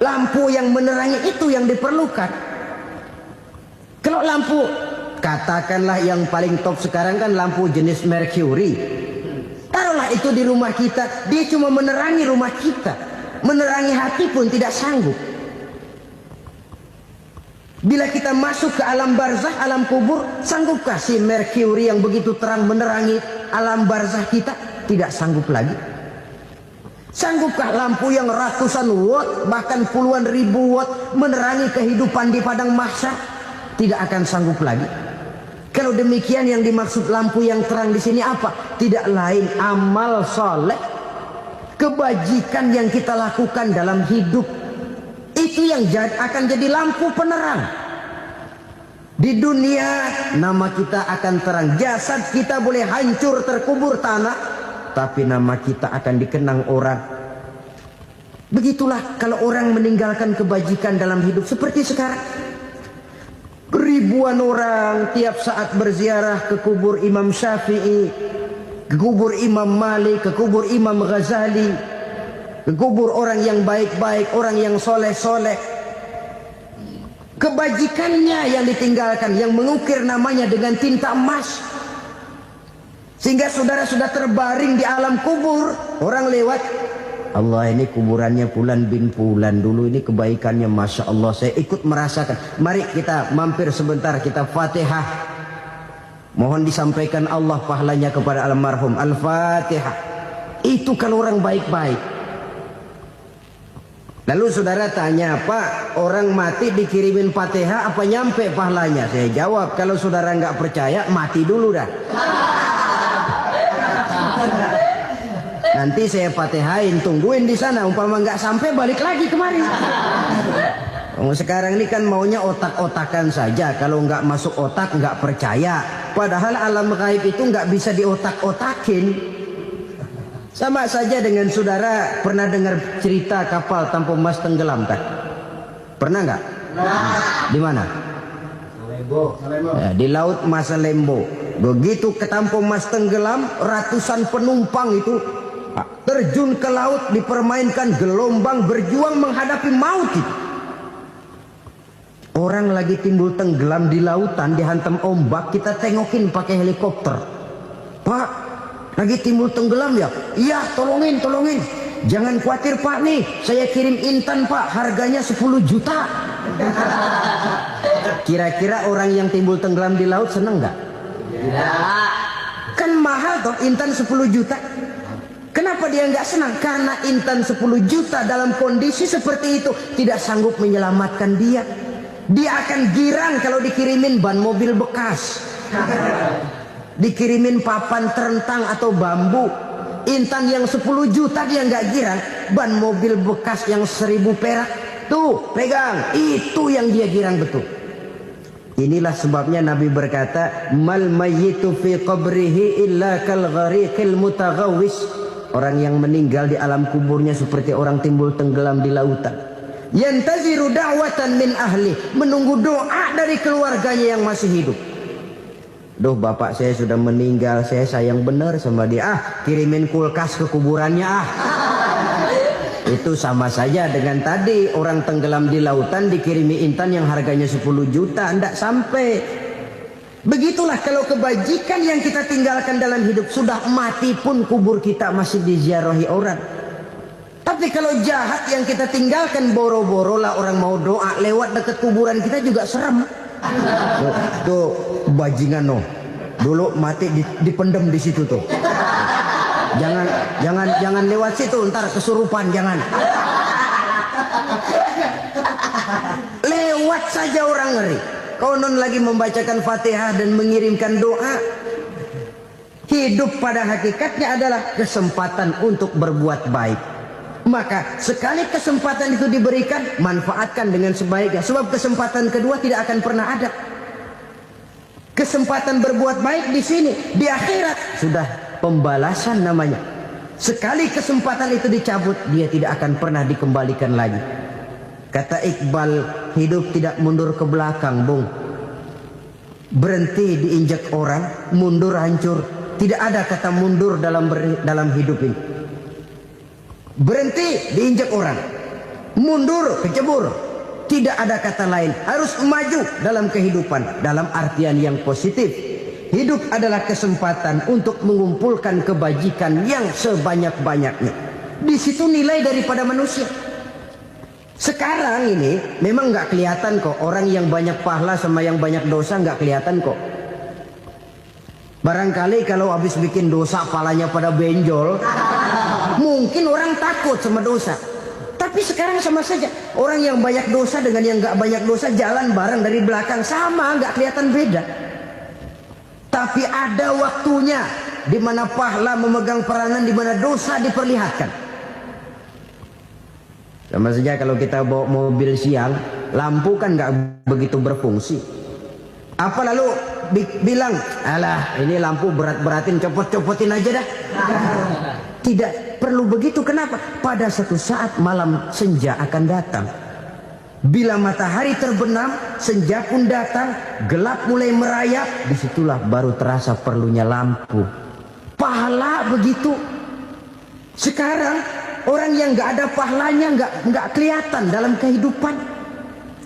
Lampu yang menerangi itu yang diperlukan. Kalau lampu, katakanlah yang paling top sekarang kan lampu jenis Mercury. Taruhlah itu di rumah kita, dia cuma menerangi rumah kita, menerangi hati pun tidak sanggup. Bila kita masuk ke alam barzah, alam kubur, sanggupkah si Mercury yang begitu terang menerangi alam barzah kita? Tidak sanggup lagi. Sanggupkah lampu yang ratusan watt, bahkan puluhan ribu watt menerangi kehidupan di padang mahsyar? Tidak akan sanggup lagi. Kalau demikian, yang dimaksud lampu yang terang di sini apa? Tidak lain amal soleh, kebajikan yang kita lakukan dalam hidup. Itu yang akan jadi lampu penerang. Di dunia nama kita akan terang. Jasad kita boleh hancur terkubur tanah, tapi nama kita akan dikenang orang. Begitulah kalau orang meninggalkan kebajikan dalam hidup seperti sekarang. Ribuan orang tiap saat berziarah ke kubur Imam Syafi'i, ke kubur Imam Malik, ke kubur Imam Ghazali, ke kubur orang yang baik-baik, orang yang soleh-soleh. Kebajikannya yang ditinggalkan, yang mengukir namanya dengan tinta emas. Sehingga saudara sudah terbaring di alam kubur, orang lewat, Allah, ini kuburannya Fulan bin Fulan, dulu ini kebaikannya Masya Allah, saya ikut merasakan. Mari kita mampir sebentar, kita Fatihah. Mohon disampaikan Allah pahalanya kepada almarhum. Al-Fatihah. Itu kalau orang baik-baik. Lalu saudara tanya, Pak, orang mati dikirimin Fatihah apa nyampe pahalanya? Saya jawab, kalau saudara nggak percaya, mati dulu dah. Nanti saya Fatihain, tungguin di sana. Umpama nggak sampai, balik lagi kemari. Sekarang ini kan maunya otak-otakan saja. Kalau nggak masuk otak, nggak percaya. Padahal alam gaib itu nggak bisa diotak-otakin. Sama saja dengan saudara pernah dengar cerita kapal Tampo Mas tenggelam kan? Pernah nggak? Di mana? Ya, di laut Masalembo. Begitu ke Tampo Mas tenggelam, ratusan penumpang itu terjun ke laut, dipermainkan gelombang, berjuang menghadapi maut itu. Orang lagi timbul tenggelam di lautan, dihantam ombak, kita tengokin pakai helikopter. Pak, lagi timbul tenggelam ya? Iya, tolongin. Jangan khawatir Pak, nih saya kirim intan Pak, harganya 10 juta. Kira-kira orang yang timbul tenggelam di laut seneng nggak? Tidak. Kan mahal toh intan 10 juta. Kenapa dia nggak senang? Karena intan 10 juta dalam kondisi seperti itu tidak sanggup menyelamatkan dia. Dia akan girang kalau dikirimin ban mobil bekas, dikirimin papan terentang atau bambu. Intan yang 10 juta dia nggak girang. Ban mobil bekas yang 1000 perak, tuh pegang, itu yang dia girang betul. Inilah sebabnya Nabi berkata, mal mayyitu fi qabrihi illa kal ghariqil mutaghawwis. Orang yang meninggal di alam kuburnya seperti orang timbul tenggelam di lautan. Yantaziru da'watan min ahli, menunggu doa dari keluarganya yang masih hidup. Duh, bapak saya sudah meninggal, saya sayang benar sama dia. Kirimin kulkas ke kuburannya Itu sama saja dengan tadi orang tenggelam di lautan dikirimi intan yang harganya 10 juta, ndak sampai. Begitulah kalau kebajikan yang kita tinggalkan dalam hidup, sudah mati pun kubur kita masih diziarahi orang. Tapi kalau jahat yang kita tinggalkan, boro-boro lah orang mau doa lewat dekat kuburan kita juga serem. Tuh bajingan no, dulu mati dipendem di situ tuh. Jangan lewat situ, ntar kesurupan, jangan. Lewat saja orang ngeri. Konon lagi membacakan Fatihah dan mengirimkan doa. Hidup pada hakikatnya adalah kesempatan untuk berbuat baik. Maka sekali kesempatan itu diberikan, manfaatkan dengan sebaiknya. Sebab kesempatan kedua tidak akan pernah ada. Kesempatan berbuat baik di sini, di akhirat sudah pembalasan namanya. Sekali kesempatan itu dicabut, dia tidak akan pernah dikembalikan lagi. Kata Iqbal, hidup tidak mundur ke belakang, Bung. Berhenti diinjak orang, mundur hancur. Tidak ada kata mundur dalam hidup ini. Berhenti diinjak orang, mundur kecebur. Tidak ada kata lain. Harus maju dalam kehidupan, dalam artian yang positif. Hidup adalah kesempatan untuk mengumpulkan kebajikan yang sebanyak-banyaknya. Di situ nilai daripada manusia. Sekarang ini memang nggak kelihatan kok, orang yang banyak pahala sama yang banyak dosa nggak kelihatan kok. Barangkali kalau habis bikin dosa palanya pada benjol, mungkin orang takut sama dosa. Tapi sekarang sama saja, orang yang banyak dosa dengan yang nggak banyak dosa jalan bareng dari belakang, sama, nggak kelihatan beda. Tapi ada waktunya di mana pahala memegang peranan, di mana dosa diperlihatkan. Sama saja kalau kita bawa mobil siang, lampu kan nggak begitu berfungsi. Apa lalu bilang, alah ini lampu berat-beratin, copot-copotin aja dah. Tidak perlu begitu. Kenapa? Pada satu saat malam senja akan datang. Bila matahari terbenam, senja pun datang, gelap mulai merayap, disitulah baru terasa perlunya lampu. Pahala begitu. Sekarang orang yang nggak ada pahalanya nggak kelihatan dalam kehidupan.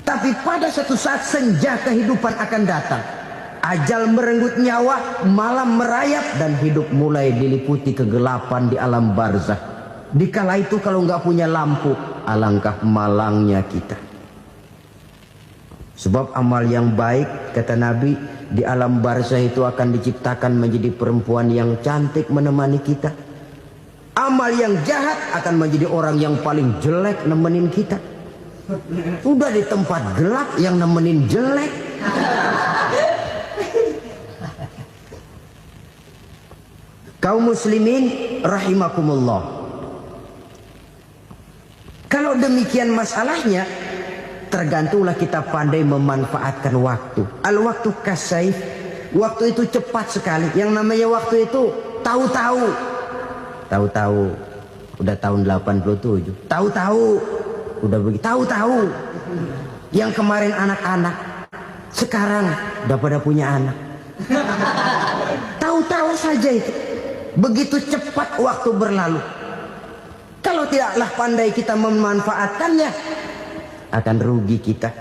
Tapi pada suatu saat senja kehidupan akan datang. Ajal merenggut nyawa, malam merayap, dan hidup mulai diliputi kegelapan di alam barzakh. Dikala itu kalau nggak punya lampu, alangkah malangnya kita. Sebab amal yang baik, kata Nabi, di alam barzakh itu akan diciptakan menjadi perempuan yang cantik menemani kita. Amal yang jahat akan menjadi orang yang paling jelek nemenin kita. Udah di tempat gelap yang nemenin jelek. Kaum muslimin rahimakumullah. Kalau demikian masalahnya, tergantunglah kita pandai memanfaatkan waktu. Al-waktu kasayf. Waktu itu cepat sekali. Yang namanya waktu itu tahu-tahu. Tahu-tahu udah tahun 87. Tahu-tahu udah begitu. Tahu-tahu yang kemarin anak-anak sekarang udah pada punya anak. Tahu-tahu saja itu. Begitu cepat waktu berlalu. Kalau tidaklah pandai kita memanfaatkannya, akan rugi kita.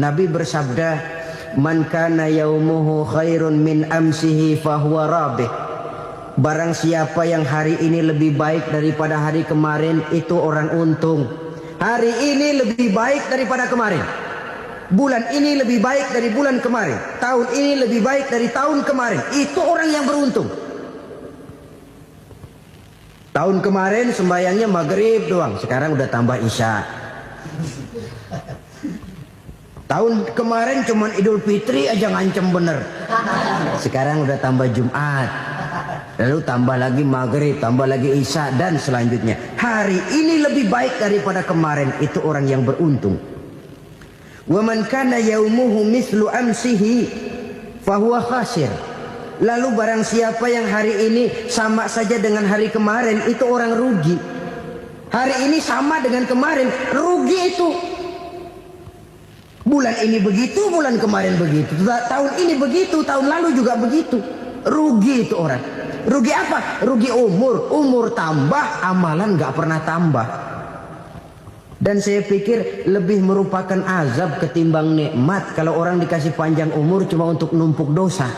Nabi bersabda, "Man kana yaumuhu khairun min amsihi fahuwa rabih." Barang siapa yang hari ini lebih baik daripada hari kemarin, itu orang untung. Hari ini lebih baik daripada kemarin. Bulan ini lebih baik dari bulan kemarin. Tahun ini lebih baik dari tahun kemarin. Itu orang yang beruntung. Tahun kemarin sembahyangnya maghrib doang, sekarang udah tambah isya. Tahun kemarin cuman Idul Fitri aja ngancem bener, sekarang udah tambah Jumat. lalu tambah lagi maghrib, tambah lagi isya, dan selanjutnya. Hari ini lebih baik daripada kemarin, itu orang yang beruntung. Wa man kana yaumuhu mithlu amsihi fahuwa khasir. Lalu barang siapa yang hari ini sama saja dengan hari kemarin, itu orang rugi. Hari ini sama dengan kemarin, rugi itu. Bulan ini begitu, bulan kemarin begitu, tahun ini begitu, tahun lalu juga begitu. Rugi itu orang. Rugi apa? Rugi umur. Umur tambah, amalan gak pernah tambah. Dan saya pikir lebih merupakan azab ketimbang nikmat kalau orang dikasih panjang umur cuma untuk numpuk dosa.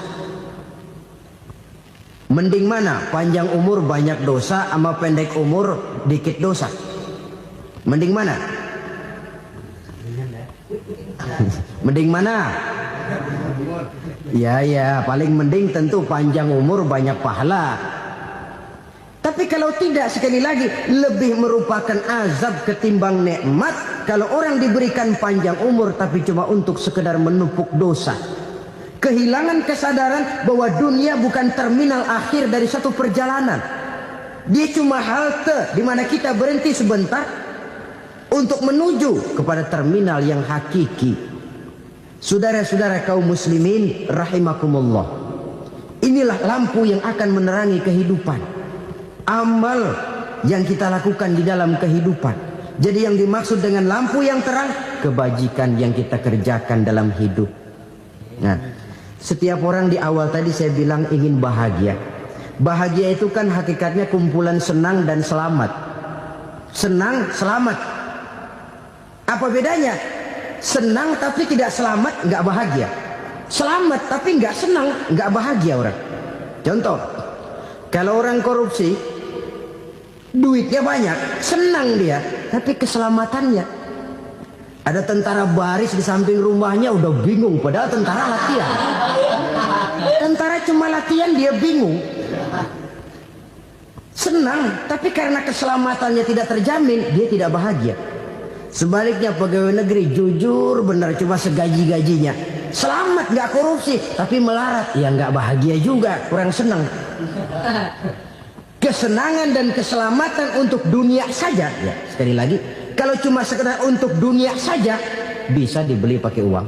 Mending mana? Panjang umur banyak dosa sama pendek umur dikit dosa. Mending mana? Mending mana? Ya, paling mending tentu panjang umur banyak pahala. Tapi kalau tidak, sekali lagi, lebih merupakan azab ketimbang nikmat kalau orang diberikan panjang umur tapi cuma untuk sekedar menumpuk dosa. Kehilangan kesadaran bahwa dunia bukan terminal akhir dari satu perjalanan. Dia cuma halte di mana kita berhenti sebentar untuk menuju kepada terminal yang hakiki. Saudara-saudara kaum muslimin rahimakumullah. Inilah lampu yang akan menerangi kehidupan. Amal yang kita lakukan di dalam kehidupan. Jadi yang dimaksud dengan lampu yang terang, kebajikan yang kita kerjakan dalam hidup. Nah, setiap orang di awal tadi saya bilang ingin bahagia. Bahagia itu kan hakikatnya kumpulan senang dan selamat. Senang, selamat. Apa bedanya? Senang tapi tidak selamat, nggak bahagia. Selamat tapi nggak senang, nggak bahagia orang. Contoh, kalau orang korupsi, duitnya banyak, senang dia, tapi keselamatannya. Ada tentara baris di samping rumahnya udah bingung, padahal tentara latihan. Tentara cuma latihan, dia bingung. Senang, tapi karena keselamatannya tidak terjamin, dia tidak bahagia. Sebaliknya pegawai negeri jujur benar cuma segaji-gajinya, selamat nggak korupsi, tapi melarat, ya nggak bahagia juga, kurang senang. Kesenangan dan keselamatan untuk dunia saja, ya sekali lagi, kalau cuma sekedar untuk dunia saja, bisa dibeli pakai uang.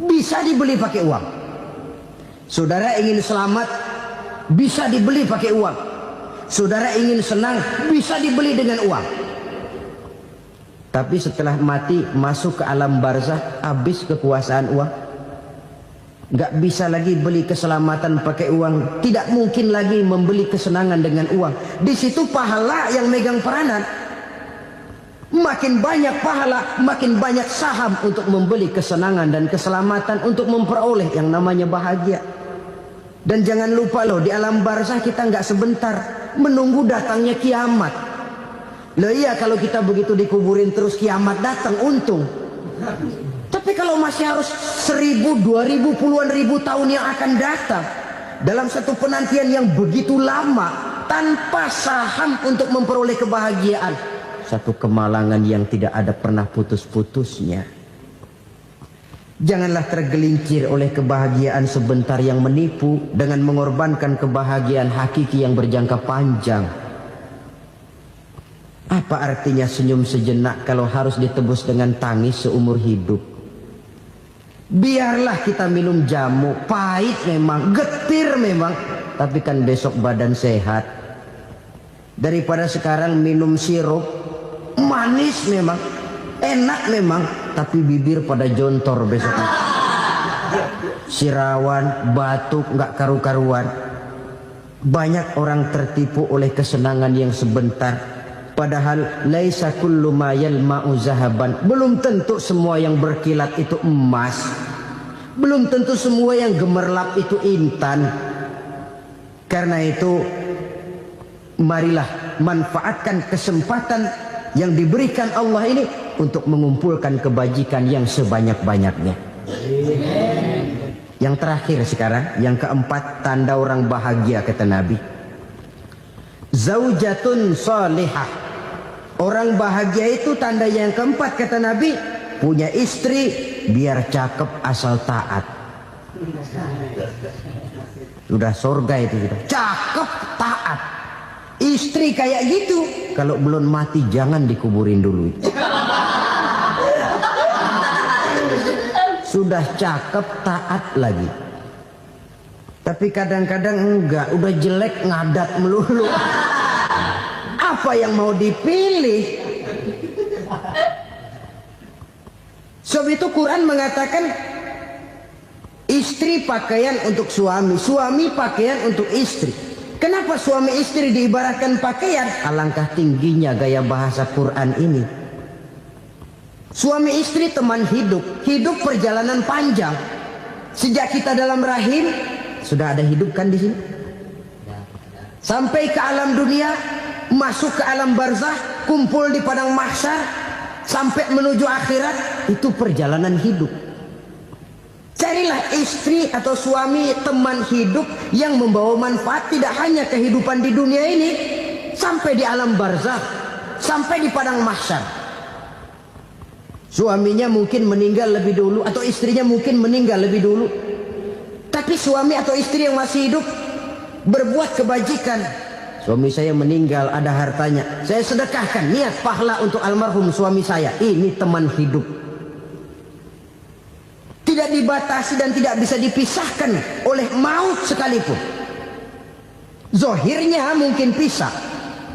Bisa dibeli pakai uang. Saudara ingin selamat, bisa dibeli pakai uang. Saudara ingin senang, bisa dibeli dengan uang. Tapi setelah mati masuk ke alam barzah, habis kekuasaan uang. Nggak bisa lagi beli keselamatan pakai uang. Tidak mungkin lagi membeli kesenangan dengan uang. Di situ pahala yang megang peranan. Makin banyak pahala, makin banyak saham untuk membeli kesenangan dan keselamatan, untuk memperoleh yang namanya bahagia. Dan jangan lupa loh, di alam barzah kita nggak sebentar, menunggu datangnya kiamat. Loh iya, kalau kita begitu dikuburin terus kiamat datang, untung. Tapi kalau masih harus 1000, 2000, puluhan ribu tahun yang akan datang, dalam satu penantian yang begitu lama, tanpa saham untuk memperoleh kebahagiaan, satu kemalangan yang tidak ada pernah putus-putusnya. Janganlah tergelincir oleh kebahagiaan sebentar yang menipu dengan mengorbankan kebahagiaan hakiki yang berjangka panjang. Apa artinya senyum sejenak kalau harus ditebus dengan tangis seumur hidup? Biarlah kita minum jamu, pahit memang, getir memang, tapi kan besok badan sehat. Daripada sekarang minum sirup, manis memang, enak memang, tapi bibir pada jontor besoknya. Sirawan, batuk, nggak karu-karuan. Banyak orang tertipu oleh kesenangan yang sebentar. Padahal laisa kullu ma yalma'u zahaban. Belum tentu semua yang berkilat itu emas. Belum tentu semua yang gemerlap itu intan. Karena itu, marilah manfaatkan kesempatan yang diberikan Allah ini untuk mengumpulkan kebajikan yang sebanyak-banyaknya. Yang terakhir sekarang, yang keempat, tanda orang bahagia kata Nabi. Zaujatun salihah. Orang bahagia itu tanda yang keempat kata Nabi, punya istri biar cakep asal taat. Sudah surga itu sudah. Cakep, taat. Istri kayak gitu, kalau belum mati jangan dikuburin dulu. Sudah cakep, taat lagi. Tapi kadang-kadang enggak, udah jelek ngadat melulu. Apa yang mau dipilih? Sebab itu Quran mengatakan istri pakaian untuk suami, suami pakaian untuk istri. Kenapa suami istri diibaratkan pakaian? Alangkah tingginya gaya bahasa Quran ini. Suami istri teman hidup, hidup perjalanan panjang. Sejak kita dalam rahim sudah ada hidup kan di sini. Sampai ke alam dunia, masuk ke alam barzah, kumpul di padang mahsyar, sampai menuju akhirat, itu perjalanan hidup. Carilah istri atau suami teman hidup yang membawa manfaat tidak hanya kehidupan di dunia ini, sampai di alam barzakh, sampai di padang mahsyar. Suaminya mungkin meninggal lebih dulu atau istrinya mungkin meninggal lebih dulu. Tapi suami atau istri yang masih hidup berbuat kebajikan. Suami saya meninggal, ada hartanya, saya sedekahkan, niat pahala untuk almarhum suami saya. Ini teman hidup. Tidak dibatasi dan tidak bisa dipisahkan oleh maut sekalipun. Zohirnya mungkin pisah,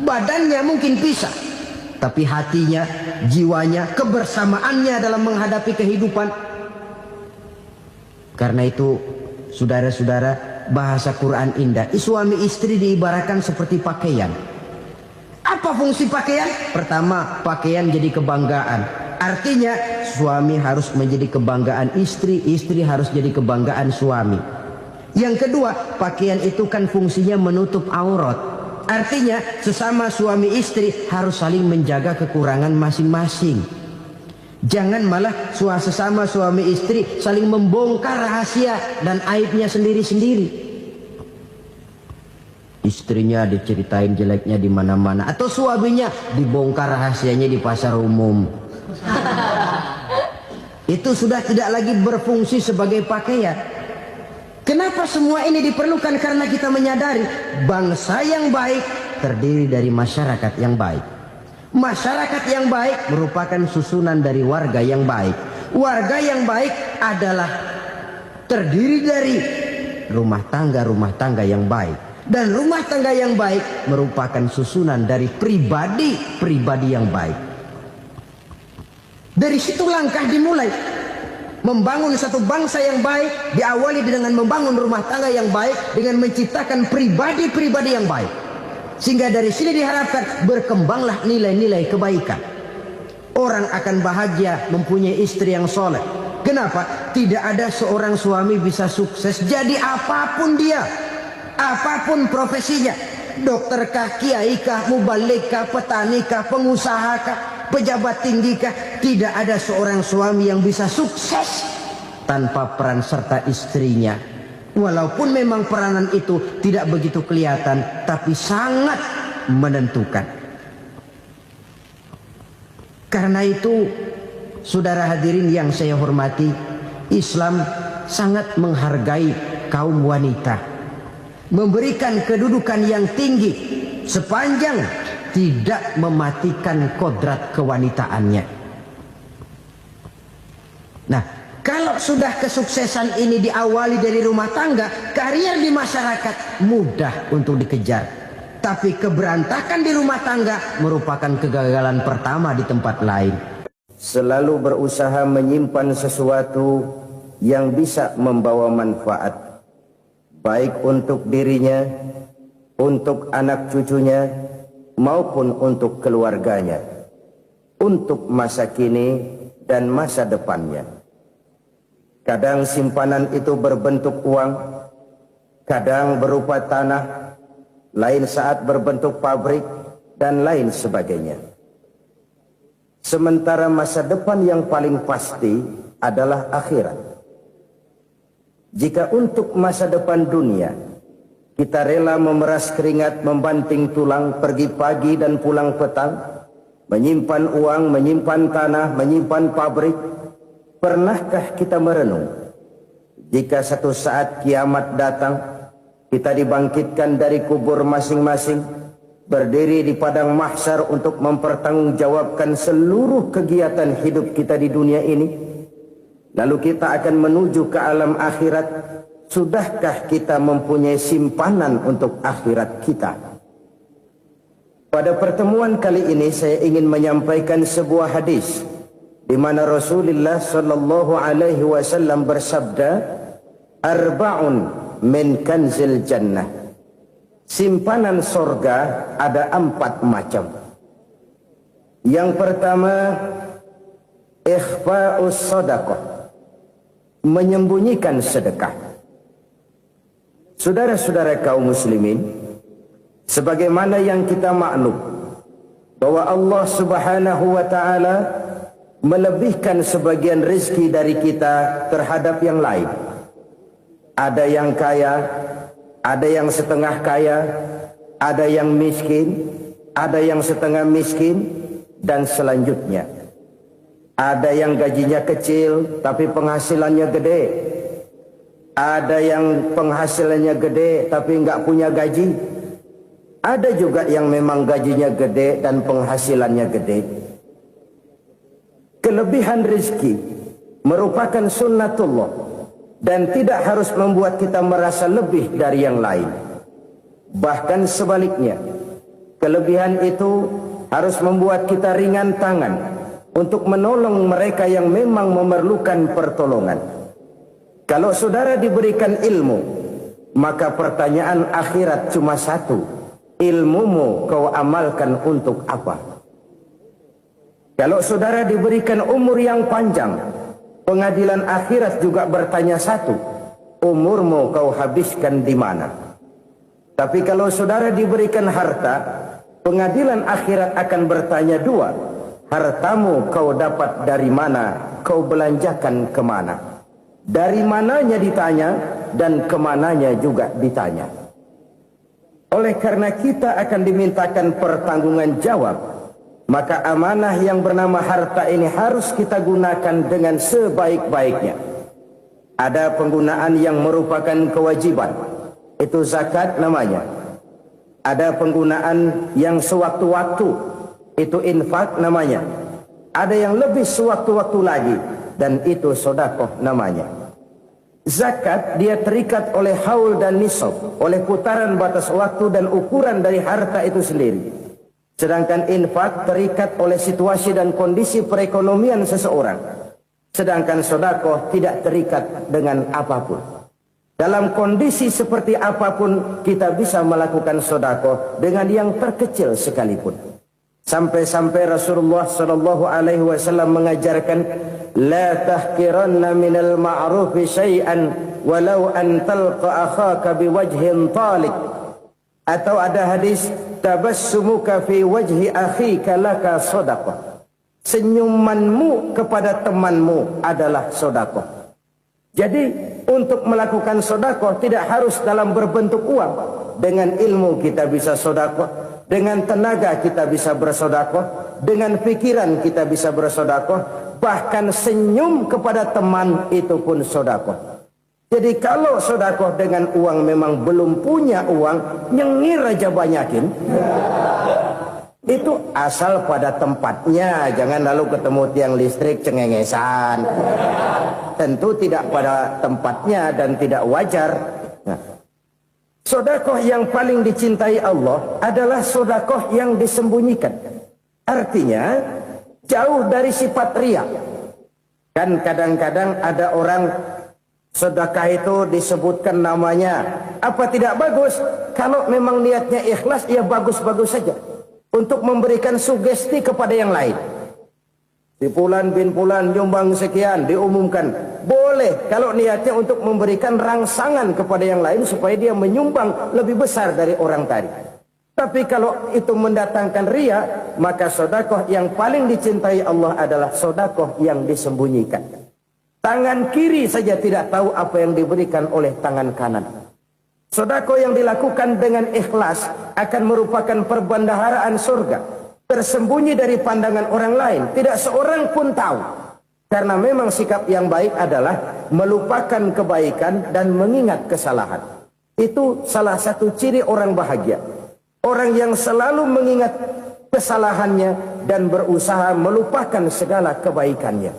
badannya mungkin pisah, tapi hatinya, jiwanya, kebersamaannya dalam menghadapi kehidupan. Karena itu, saudara-saudara, bahasa Quran indah. Suami istri diibaratkan seperti pakaian. Apa fungsi pakaian? Pertama, pakaian jadi kebanggaan. Artinya suami harus menjadi kebanggaan istri, istri harus jadi kebanggaan suami. Yang kedua, pakaian itu kan fungsinya menutup aurat. Artinya sesama suami istri harus saling menjaga kekurangan masing-masing. Jangan malah sesama suami istri saling membongkar rahasia dan aibnya sendiri-sendiri. Istrinya diceritain jeleknya di mana-mana, atau suaminya dibongkar rahasianya di pasar umum. Itu sudah tidak lagi berfungsi sebagai pakaian. Kenapa semua ini diperlukan? Karena kita menyadari bangsa yang baik terdiri dari masyarakat yang baik. Masyarakat yang baik merupakan susunan dari warga yang baik. Warga yang baik adalah terdiri dari rumah tangga yang baik. Dan rumah tangga yang baik merupakan susunan dari pribadi yang baik. Dari situ langkah dimulai. Membangun satu bangsa yang baik diawali dengan membangun rumah tangga yang baik, dengan menciptakan pribadi-pribadi yang baik. Sehingga dari sini diharapkan berkembanglah nilai-nilai kebaikan. Orang akan bahagia mempunyai istri yang soleh. Kenapa? Tidak ada seorang suami bisa sukses jadi apapun dia, apapun profesinya. Dokterkah, kiaikah, mubalikah, petanikah, pengusahakah, pejabat tinggikah, tidak ada seorang suami yang bisa sukses tanpa peran serta istrinya. Walaupun memang peranan itu tidak begitu kelihatan, tapi sangat menentukan. Karena itu, saudara hadirin yang saya hormati, Islam sangat menghargai kaum wanita, memberikan kedudukan yang tinggi sepanjang tidak mematikan kodrat kewanitaannya. Nah, kalau sudah kesuksesan ini diawali dari rumah tangga, karier di masyarakat mudah untuk dikejar. Tapi keberantakan di rumah tangga merupakan kegagalan pertama di tempat lain. Selalu berusaha menyimpan sesuatu yang bisa membawa manfaat, baik untuk dirinya, untuk anak cucunya, maupun untuk keluarganya, untuk masa kini dan masa depannya. Kadang simpanan itu berbentuk uang, kadang berupa tanah, lain saat berbentuk pabrik, dan lain sebagainya. Sementara masa depan yang paling pasti adalah akhirat. Jika untuk masa depan dunia kita rela memeras keringat, membanting tulang, pergi pagi dan pulang petang, menyimpan uang, menyimpan tanah, menyimpan pabrik, pernahkah kita merenung jika satu saat kiamat datang, kita dibangkitkan dari kubur masing-masing, berdiri di padang mahsyar untuk mempertanggungjawabkan seluruh kegiatan hidup kita di dunia ini. Lalu kita akan menuju ke alam akhirat. Sudahkah kita mempunyai simpanan untuk akhirat kita? Pada pertemuan kali ini saya ingin menyampaikan sebuah hadis di mana Rasulullah sallallahu alaihi wasallam bersabda, "Arba'un min kanzil jannah." Simpanan sorga ada 4 macam. Yang pertama, ikhfa'us shadaqah, menyembunyikan sedekah. Saudara-saudara kaum muslimin, sebagaimana yang kita maklum bahwa Allah Subhanahu wa taala melebihkan sebagian rezeki dari kita terhadap yang lain. Ada yang kaya, ada yang setengah kaya, ada yang miskin, ada yang setengah miskin, dan selanjutnya. Ada yang gajinya kecil tapi penghasilannya gede. Ada yang penghasilannya gede tapi nggak punya gaji. Ada juga yang memang gajinya gede dan penghasilannya gede. Kelebihan rezeki merupakan sunnatullah dan tidak harus membuat kita merasa lebih dari yang lain. Bahkan sebaliknya, kelebihan itu harus membuat kita ringan tangan untuk menolong mereka yang memang memerlukan pertolongan. Kalau saudara diberikan ilmu, maka pertanyaan akhirat cuma satu: ilmumu kau amalkan untuk apa? Kalau saudara diberikan umur yang panjang, pengadilan akhirat juga bertanya satu: umurmu kau habiskan di mana? Tapi kalau saudara diberikan harta, pengadilan akhirat akan bertanya 2: hartamu kau dapat dari mana? Kau belanjakan kemana? Dari mananya ditanya dan kemananya juga ditanya. Oleh karena kita akan dimintakan pertanggungan jawab, maka amanah yang bernama harta ini harus kita gunakan dengan sebaik-baiknya. Ada penggunaan yang merupakan kewajiban, itu zakat namanya. Ada penggunaan yang sewaktu-waktu, itu infak namanya. Ada yang lebih sewaktu-waktu lagi, dan itu sedekah namanya. Zakat dia terikat oleh haul dan nisab, oleh putaran batas waktu dan ukuran dari harta itu sendiri. Sedangkan infak terikat oleh situasi dan kondisi perekonomian seseorang. Sedangkan sedekah tidak terikat dengan apapun. Dalam kondisi seperti apapun kita bisa melakukan sedekah dengan yang terkecil sekalipun. Sampai-sampai Rasulullah sallallahu alaihi wasallam mengajarkan, la tahqiranna minal ma'rufi syai'an walau an talqa akhaka biwajhin talik. Atau ada hadis, tabassumuka fi wajhi akhika laka shadaqah. Senyumanmu kepada temanmu adalah sedekah. Jadi untuk melakukan sedekah tidak harus dalam berbentuk uang. Dengan ilmu kita bisa sedekah, dengan tenaga kita bisa bersedekah, dengan pikiran kita bisa bersedekah, bahkan senyum kepada teman itu pun sedekah. Jadi kalau sedekah dengan uang memang belum punya uang, nyengir aja banyakin. Itu asal pada tempatnya, jangan lalu ketemu tiang listrik cengengesan. Tentu tidak pada tempatnya dan tidak wajar. Nah, sedekah yang paling dicintai Allah adalah sedekah yang disembunyikan. Artinya jauh dari sifat riya. Kan kadang-kadang ada orang sedekah itu disebutkan namanya. Apa tidak bagus? Kalau memang niatnya ikhlas, ya bagus-bagus saja. Untuk memberikan sugesti kepada yang lain. Si Fulan bin Fulan nyumbang sekian, diumumkan. Boleh kalau niatnya untuk memberikan rangsangan kepada yang lain supaya dia menyumbang lebih besar dari orang tadi. Tapi kalau itu mendatangkan riya, maka sedekah yang paling dicintai Allah adalah sedekah yang disembunyikan. Tangan kiri saja tidak tahu apa yang diberikan oleh tangan kanan. Sedekah yang dilakukan dengan ikhlas akan merupakan perbendaharaan surga. Tersembunyi dari pandangan orang lain. Tidak seorang pun tahu. Karena memang sikap yang baik adalah melupakan kebaikan dan mengingat kesalahan. Itu salah satu ciri orang bahagia. Orang yang selalu mengingat kesalahannya dan berusaha melupakan segala kebaikannya.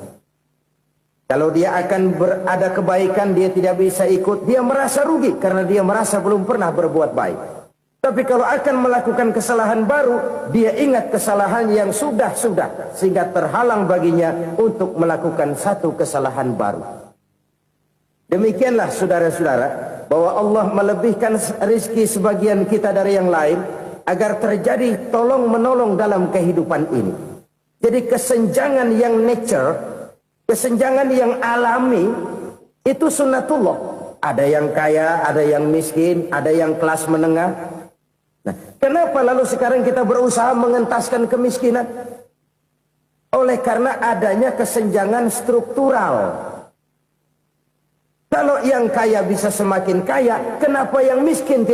Kalau dia akan berada kebaikan, dia tidak bisa ikut, dia merasa rugi karena dia merasa belum pernah berbuat baik. Tapi kalau akan melakukan kesalahan baru, dia ingat kesalahan yang sudah-sudah, sehingga terhalang baginya untuk melakukan satu kesalahan baru. Demikianlah saudara-saudara, bahwa Allah melebihkan rizki sebagian kita dari yang lain, agar terjadi tolong-menolong dalam kehidupan ini. Jadi kesenjangan yang nature, kesenjangan yang alami, itu sunnatullah. Ada yang kaya, ada yang miskin, ada yang kelas menengah. Nah, kenapa lalu sekarang kita berusaha mengentaskan kemiskinan? Oleh karena adanya kesenjangan struktural. Kalau yang kaya bisa semakin kaya, kenapa yang miskin tidak?